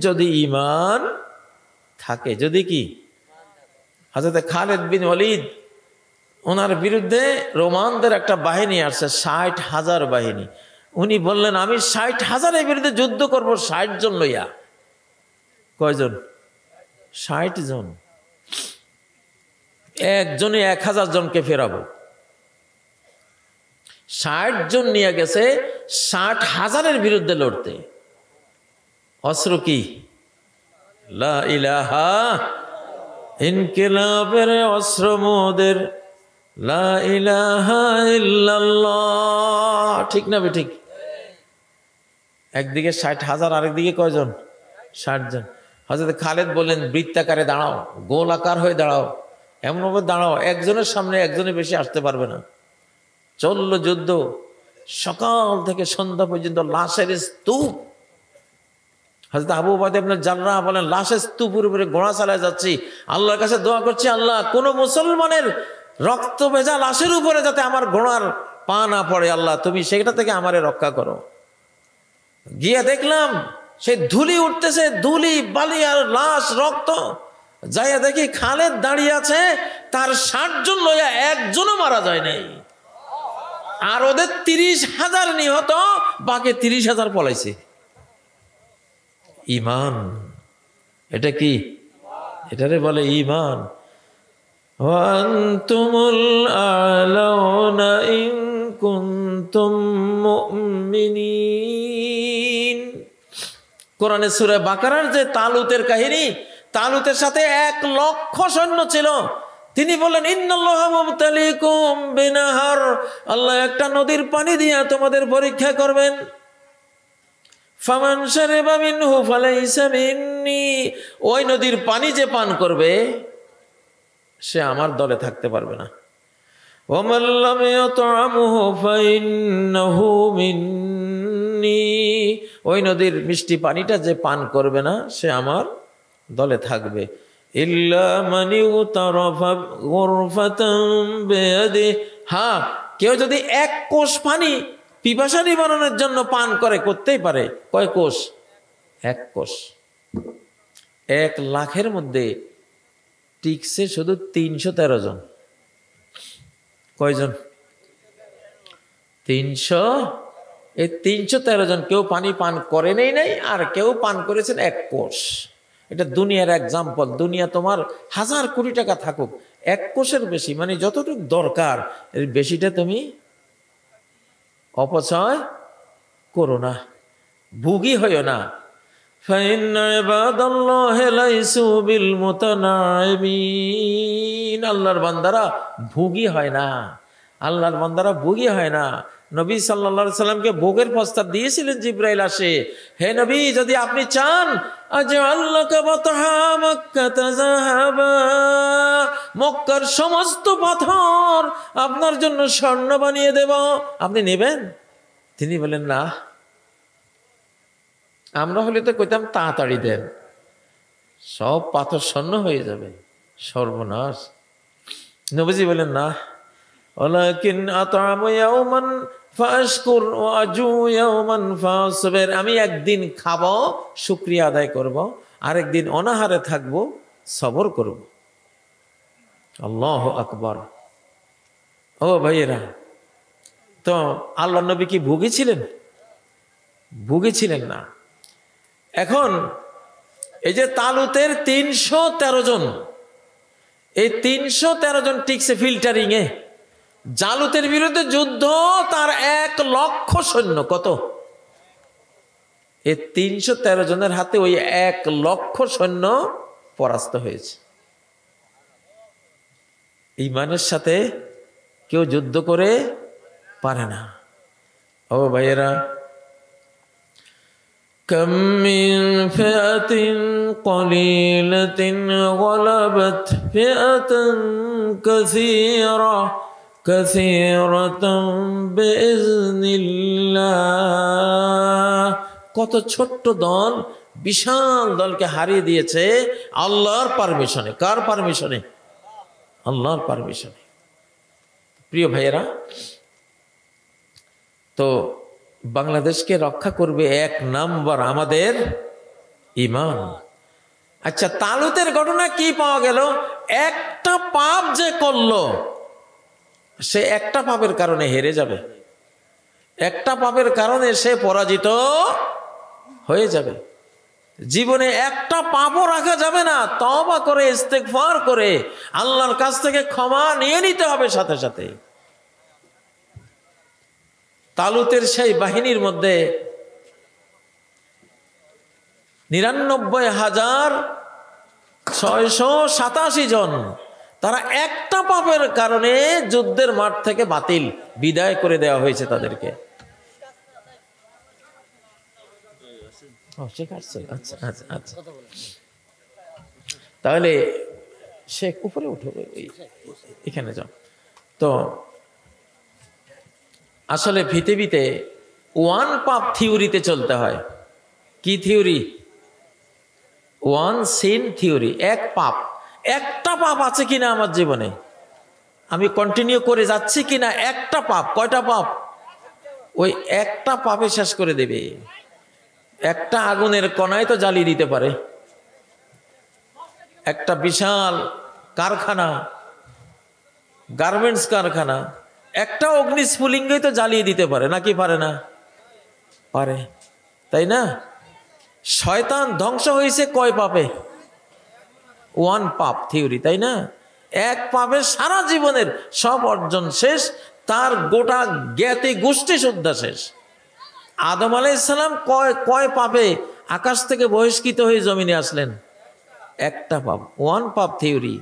যদি ঈমান থাকে। যদি কি? হযরত খালিদ বিন ওয়ালিদ, ওনার বিরুদ্ধে রোমানদের একটা বাহিনী আসছে, 60,000 বাহিনী। উনি বললেন আমি 60,000-এর বিরুদ্ধে যুদ্ধ করব 60 জন লইয়া। কয়জন? 60 জন। একজনে 1000 জনকে ফেরাবো। 60 জন নিয়ে গেছে 60,000-এর বিরুদ্ধে লড়তে। অস্ত্র কি? লা ইলাহা, ইনকিলাবের অস্ত্র মোদের, লা ইলাহা ইল্লাল্লাহ। ঠিক না বে ঠিক? একদিকে 60,000, আরেকদিকে কয়জন? 60 জন। হযরত খালিদ বললেন বৃত্তাকারে দাঁড়াও, গোল আকার হয়ে দাঁড়াও, এমনভাবে দাঁড়াও একজনের সামনে একজনের বেশি আসতে পারবে না। চলল যুদ্ধ, সকাল থেকে সন্ধ্যা পর্যন্ত লাশের স্তূপ। হযরত আবু উবাইদা ইবনে জাররাহ বলেন, লাশের স্তূপের উপরে ঘোড়া চালায় যাচ্ছি, আল্লাহর কাছে দোয়া করছি, আল্লাহ কোনো মুসলমানের রক্ত ভেজা লাশের উপরে যাতে আমার ঘোড়ার পা না পড়ে, আল্লাহ তুমি সেটা থেকে আমারে রক্ষা করো। গিয়ে দেখলাম সেই ধুলি উঠতেছে, ধুলি বালি আর লাশ রক্ত। যাইয়া দেখি খালেদ দাঁড়িয়ে আছে, তার 60 জন লইয়া একজনও মারা যায় নাই। আর ওদের 30,000 নিহত, বাকি 30,000 পলাইছে। ঈমান, এটা কি? এটারে বলে ঈমান। ওয়া আনতুমুল আ'লাউনা ইন কুনতুম মুমিনিন। কোরআনের সূরা বাকারার যে তালুতের কাহিনী, তালুতের সাথে 1 লক্ষ সৈন্য ছিল। তিনি বললেন, ইন্নাল্লাহা মুবতালিকুম বিনাহার, আল্লাহ একটা নদীর পানি দিয়া তোমাদের পরীক্ষা করবেন। ফামান শারিবা মিনহু ফালাইসা মিন্নি, ওই নদীর পানি যে পান করবে সে আমার দলে থাকতে পারবে না। ওয়া মান লাম ইয়াতআমহু ফাইন্নাহু মিন্নি, ওই নদীর মিষ্টি পানিটা যে পান করবে না সে আমার দলে থাকবে। ইল্লা মান ইউতারাফা গুরফাতান বিয়াদি, হ্যাঁ কেউ যদি 1 কোষ পানি পিপাসা নিবারণের জন্য পান করে, করতেই পারে। কয় কোষ? 1 কোষ। 1 লাখের মধ্যে টিকছে শুধু 313 জন। কয়জন? 300। এই 313 জন কেউ পানি পান করে নাই, আর কেউ পান করেছেন 1 কোষ। এটা দুনিয়ার এক্সাম্পল। দুনিয়া তোমার 1000 কোটি টাকা থাকুক, 1 কোষের বেশি মানে যতটুকু দরকার এর বেশিটা তুমি অপচয় করো না, ভুগি হইও না। ফাইন্না ইবাদাল্লাহি লাইসু বিল মুতানাইমিন, আল্লাহর বান্দারা ভুগি হয় না, আল্লাহর বান্দারা ভুগি হয় না। নবী সাল্লাল্লাহু আলাইহি সাল্লামকে ভোগের প্রস্তাব দিয়েছিলেন জিবরাইল আসে, হে নবী যদি আপনি চান আজআল্লাকা বাতহা মক্কা তাযাহাবা, মক্কার সমস্ত পাথর আপনার জন্য স্বর্ণ বানিয়ে দেব, আপনি নেবেন? তিনি বলেন, না। আমরা হলে তো কইতাম তাড়াতাড়ি দেন, সব পাথর স্বর্ণ হয়ে যাবে, সর্বনাশ। নবীজি বলেন, না, ওয়ালাকিন আত'আমু ইয়াওমান ফাশকুর ওয়া আজু ইয়াওমান ফাসবির, আমি একদিন খাবো শুকরিয়া আদায় করব, আরেকদিন অনাহারে থাকবো সবর করব। আল্লাহু আকবার। ও ভাইয়েরা, তো আল্লাহ নবী কি ভুগি ছিলেন? ভুগি ছিলেন না। এখন এই যে তালুতের 313 জন, এই 313 জন টিকছে ফিল্টারিং এ। জালুতের বিরুদ্ধে যুদ্ধ, তার 1 লক্ষ সৈন্য। কত? এই 313 জনের হাতে ওই 1 লক্ষ সৈন্য পরাস্ত হয়েছে। ঈমানের সাথে কেউ যুদ্ধ করে পারে না। ও ভাইয়েরা, কাম মিন ফিআতিন কলিলাতিন গলাবাত ফিআতান কাসীরাতান বিইজনিল্লাহ, কত ছোট্ট দল বিশাল দলকে হারিয়ে দিয়েছে আল্লাহর পারমিশনে। কার পারমিশনে? আল্লাহর পারমিশনে। প্রিয় ভাইয়েরা, তো বাংলাদেশকে রক্ষা করবে 1 নাম্বার আমাদের ঈমান। আচ্ছা, তালুতের ঘটনা কি পাওয়া গেল? একটা পাপ যে করলো সে একটা পাপের কারণে হেরে যাবে, একটা পাপের কারণে সে পরাজিত হয়ে যাবে। জীবনে একটা পাপও রাখা যাবে না। তওবা করে ইস্তেগফার করে আল্লাহর কাছ থেকে ক্ষমা নিয়ে নিতে হবে সাথে সাথে। তালুতের সেই বাহিনীর মধ্যে 99,687 জন, তারা একটা পাপের কারণে যুদ্ধের মাঠ থেকে বাতিল, বিদায় করে দেওয়া হয়েছে তাদেরকে। তাহলে সে উপরে উঠে এখানে যাও। তো আসলে পৃথিবীতে 1 পাপ থিওরিতে চলতে হয়। কি থিওরি? ওয়ান সিন থিওরি, এক পাপ। একটা পাপ আছে কিনা আমার জীবনে, আমি কন্টিনিউ করে যাচ্ছি কিনা, একটা পাপ। কয়টা পাপ? ওই একটা পাপে শেষ করে দেবে। একটা আগুনের কণায় তো জ্বালিয়ে দিতে পারে। একটা বিশাল কারখানা, গার্মেন্টস কারখানা, একটা অগ্নিস্ফুলিঙ্গই তো জ্বালিয়ে দিতে পারে, নাকি পারে না? পারে, তাই না? শয়তান ধ্বংস হয়েছে কয় পাপে? ওয়ান পাপ থিওরি, তাই না? এক পাপে সারা জীবনের সব অর্জন শেষ, তার গোটা জ্ঞাতি গোষ্ঠী শুদ্ধা শেষ। আদম আলাইহিস সালাম কয় পাপে আকাশ থেকে বহিষ্কৃত হয়ে জমিনে আসলেন? একটা পাপ, ওয়ান পাপ থিওরি।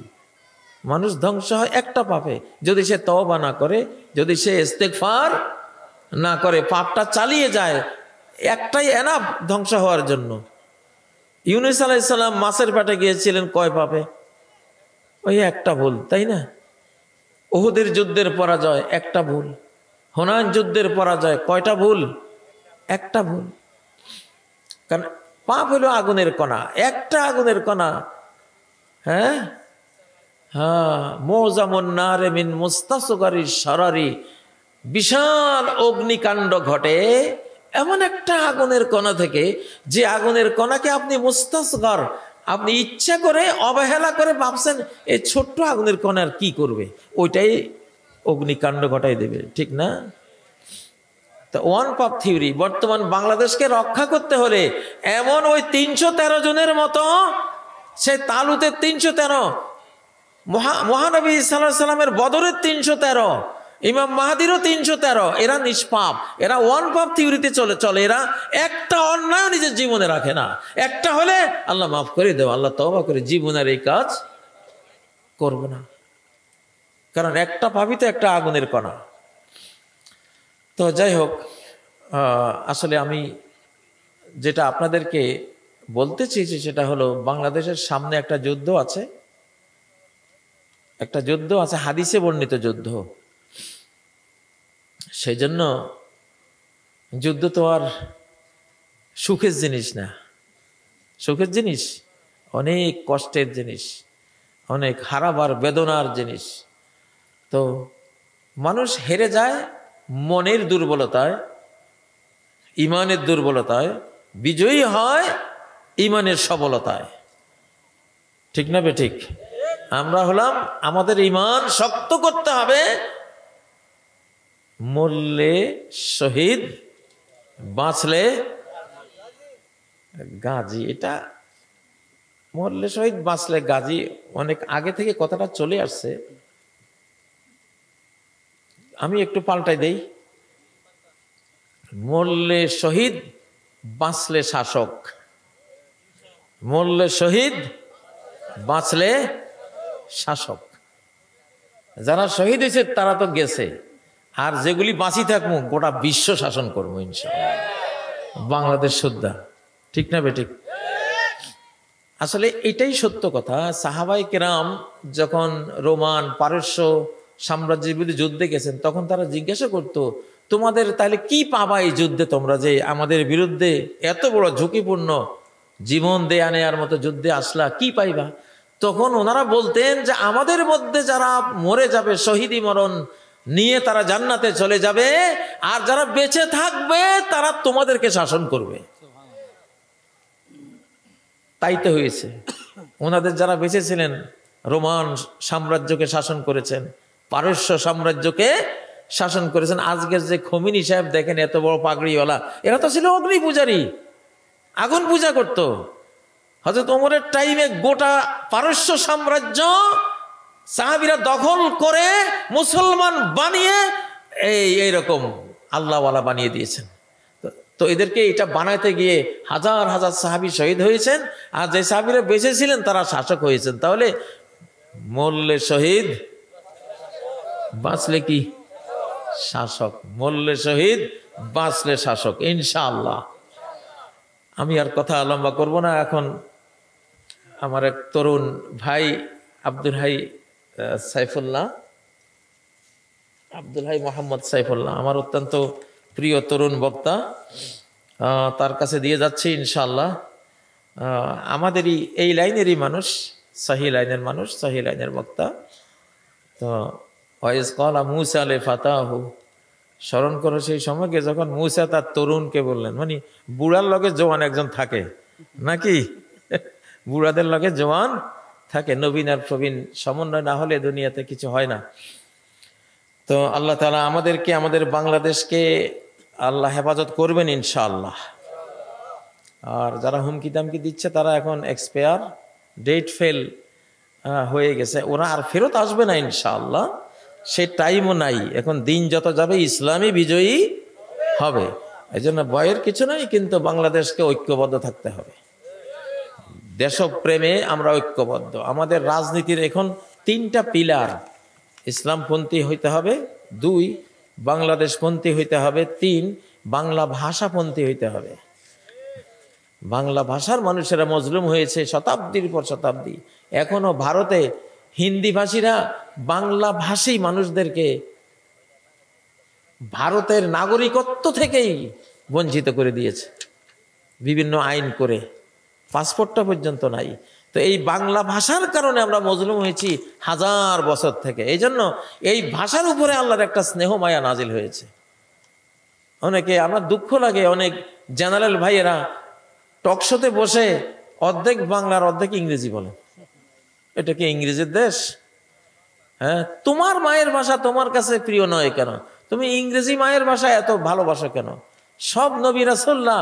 মানুষ ধ্বংস হয় একটা পাপে, যদি সে তওবা না করে, যদি সে ইস্তেগফার না করে, পাপটা চালিয়ে যায়, একটাই এনাফ ধ্বংস হওয়ার জন্য। ইউনূস আলাইহিস সালাম মাছের পেটে গিয়েছিলেন কয় পাপে? ওই একটা ভুল, তাই না? উহুদের যুদ্ধের পরাজয় একটা ভুল, হুনাইন যুদ্ধের পরাজয় কয়টা ভুল? একটা ভুল। কারণ পাপ হলো আগুনের কণা, একটা আগুনের কণা। হ্যাঁ হ্যাঁ, মোজামুন নারে মিন মুস্তাসগারি শারারি, বিশাল অগ্নিকাণ্ড ঘটে এমন একটা আগুনের কণা থেকে, যে আগুনের কণাকে আপনি মুস্তাসগার, আপনি ইচ্ছা করে অবহেলা করে ভাবছেন এই ছোট্ট আগুনের কণার কি করবে, ওইটাই অগ্নিকাণ্ড ঘটাই দেবে, ঠিক না? তো ওয়ান পাপ থিওরি। বর্তমান বাংলাদেশকে রক্ষা করতে হলে এমন ওই 313 জনের মতো, সে তালুতের 313, মহানবী সাল্লাল্লাহু আলাইহি সাল্লামের বদরের 313, ইমাম মাহাদিরও 313, এরা নিষ্পাপ, এরা ওয়ান পাপ থিওরিতে চলে। এরা একটা অন্যায় নিজের জীবনে রাখে না। একটা হলে আল্লাহ মাফ করে দেও, আল্লাহ তওবা করে জীবনের এই কাজ করব না। কারণ একটা পাপই তো একটা আগুনের কণা। তো যাই হোক, আসলে আমি যেটা আপনাদেরকে বলতে চেয়েছি সেটা হলো, বাংলাদেশের সামনে একটা যুদ্ধ আছে, হাদিসে বর্ণিত যুদ্ধ। সেই জন্য যুদ্ধ তো আর সুখের জিনিস না। সুখের জিনিস, অনেক কষ্টের জিনিস, অনেক হারাবার বেদনার জিনিস। তো মানুষ হেরে যায় মনের দুর্বলতায়, ইমানের দুর্বলতায়, বিজয়ী হয় ইমানের সবলতায়, ঠিক না বেঠিক? আমরা হলাম, আমাদের ইমান শক্ত করতে হবে। মরলে শহীদ, বাঁচলে গাজী। এটা মরলে শহীদ, বাঁচলে গাজী, অনেক আগে থেকে কথাটা চলে আসছে। আমি একটু পাল্টাই দেই, মরলে শহীদ, বাঁচলে শাসক। মরলে শহীদ, বাঁচলে শাসক। যারা শহীদ হয়েছে তারা তো গেছে, আর যেগুলি বাঁচি থাকবো গোটা বিশ্ব শাসন করবো ইনশাআল্লাহ, বাংলাদেশ সুদ্ধা, ঠিক না বেঠিক? আসলে এটাই সত্য কথা। সাহাবায়ে কেরাম যখন রোমান পারস্য সাম্রাজ্যের বিরুদ্ধে যুদ্ধে গেছেন, তখন তারা জিজ্ঞাসা করতো, তোমাদের তাহলে কি পাবা এই যুদ্ধে, তোমরা যে আমাদের বিরুদ্ধে এত বড় ঝুঁকিপূর্ণ জীবন দেয়া নেয়ার মতো যুদ্ধে আসলা, কি পাইবা? তখন ওনারা বলতেন যে আমাদের মধ্যে যারা মরে যাবে শহীদি মরণ নিয়ে তারা জান্নাতে চলে যাবে, আর যারা বেঁচে থাকবে তারা তোমাদেরকে শাসন করবে। তাই তো হয়েছে। ওনাদের যারা বেঁচে ছিলেন রোমান সাম্রাজ্যকে শাসন করেছেন, পারস্য সাম্রাজ্যকে শাসন করেছেন। আজকের যে খোমেনি সাহেব দেখেন, এত বড় পাগড়িওয়ালা, এরা তো ছিল অগ্নি পূজারী, আগুন পূজা করত। হযরত ওমরের টাইমে গোটা পারস্য সাম্রাজ্য সাহাবীরা দখল করে মুসলমান বানিয়ে এইরকম আল্লাহওয়ালা বানিয়ে দিয়েছেন। তো এদেরকে এটা বানাইতে গিয়ে হাজার হাজার সাহাবী শহীদ হয়েছেন, আর যে সাহাবীরা বেঁচে ছিলেন তারা শাসক হয়েছেন। তাহলে মরলে শহীদ, বাঁচলে কি শাসক। মরলে শহীদ, বাঁচলে শাসক, ইনশাআল্লাহ। আমি আর কথা লম্বা করব না। এখন আমার এক তরুণ ভাই আব্দুল হাই মোহাম্মদ সাইফুল্লাহ, আমার অত্যন্ত প্রিয় তরুণ বক্তা, তার কাছে দিয়ে যাচ্ছি ইনশাআল্লাহ। আমাদেরই এই লাইনেরই মানুষ, সহি লাইনের মানুষ, সহি লাইনের বক্তা। তো ওয়াইজ ক্বালা মূসা লিফাতাহু, স্মরণ করো সেই সময়কে যখন মূসা তার তরুণকে বললেন, মানে বুড়ার লগে জওয়ান একজন থাকে নাকি, বুড়াদের লগে জওয়ান থাকে, নবীন আর প্রবীণ সমন্বয় না হলে দুনিয়াতে কিছু হয় না। তো আল্লাহ তাআলা আমাদেরকে, আমাদের বাংলাদেশকে আল্লাহ হেফাজত করবেন ইনশাআল্লাহ। আর যারা হুমকি দামকি দিচ্ছে তারা এখন এক্সপায়ার ডেট ফেল হয়ে গেছে, ওরা আর ফেরত আসবে না ইনশাআল্লাহ, সে টাইমও নাই। এখন দিন যত যাবে ইসলামই বিজয়ী হবে, এই জন্য ভয়ের কিছু নাই, কিন্তু বাংলাদেশকে ঐক্যবদ্ধ থাকতে হবে। দেশপ্রেমে আমরা ঐক্যবদ্ধ। আমাদের রাজনীতির এখন 3টা পিলার: ইসলামপন্থী হইতে হবে, 2 বাংলাদেশপন্থী হইতে হবে, 3 বাংলা ভাষাপন্থী হইতে হবে। বাংলা ভাষার মানুষেরা মজলুম হয়েছে শতাব্দীর পর শতাব্দী। এখনো ভারতে হিন্দি ভাষীরা বাংলা ভাষী মানুষদেরকে ভারতের নাগরিকত্ব থেকেই বঞ্চিত করে দিয়েছে বিভিন্ন আইন করে, পাসপোর্টটা পর্যন্ত নাই। তো এই বাংলা ভাষার কারণে আমরা মজলুম হয়েছি 1000 বছর থেকে। এই জন্য এই ভাষার উপরে আল্লাহর একটা স্নেহ মায়া নাজিল হয়েছে। অনেকে, আমার দুঃখ লাগে, অনেক জেনারেল ভাইয়েরা টকশোতে বসে অর্ধেক বাংলার অর্ধেক ইংরেজি বলে। এটা কি ইংরেজির দেশ? হ্যাঁ, তোমার মায়ের ভাষা তোমার কাছে প্রিয় নয় কেন? তুমি ইংরেজি মায়ের ভাষা এত ভালোবাসো কেন? সব নবী রাসূলরা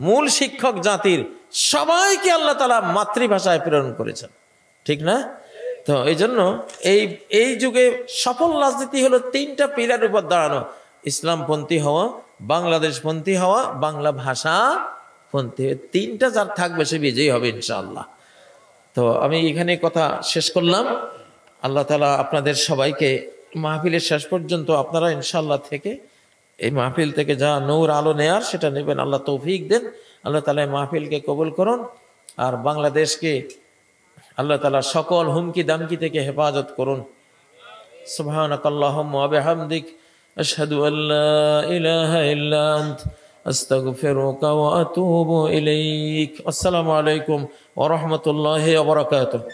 মূল শিক্ষক জাতির, সবাইকে আল্লাহ তাআলা মাতৃভাষায় প্রেরণ করেছেন, ঠিক না? তো এই জন্য এই যুগে সফল রাজনীতি হলো 3টা পিলারের উপর দাঁড়ানো: ইসলামপন্থী হওয়া, বাংলাদেশপন্থী হওয়া, বাংলা ভাষা পন্থী। 3টা যার থাকবে সে বিজয়ী হবে ইনশাআল্লাহ। তো আমি এখানে কথা শেষ করলাম। আল্লাহ তাআলা আপনাদের সবাইকে মাহফিলের শেষ পর্যন্ত আপনারা ইনশাআল্লাহ থেকে এই মাহফিল থেকে যা নূর আলো নেয়ার সেটা নেবেন। আল্লাহ তৌফিক দেন। আল্লাহ তাআলা মাহফিলকে কবুল করুন, আর বাংলাদেশকে আল্লাহ তাআলা সকল হুমকি দামকি থেকে হেফাজত করুন। সুবহানাকাল্লাহুম্মা ওয়া বিহামদিক, আশহাদু আল্লা ইলাহা ইল্লা আনত, আস্তাগফিরুকা ওয়া আতুবু ইলাইক। আসসালামু আলাইকুম ওয়া রাহমাতুল্লাহি ওয়া বারাকাতুহু।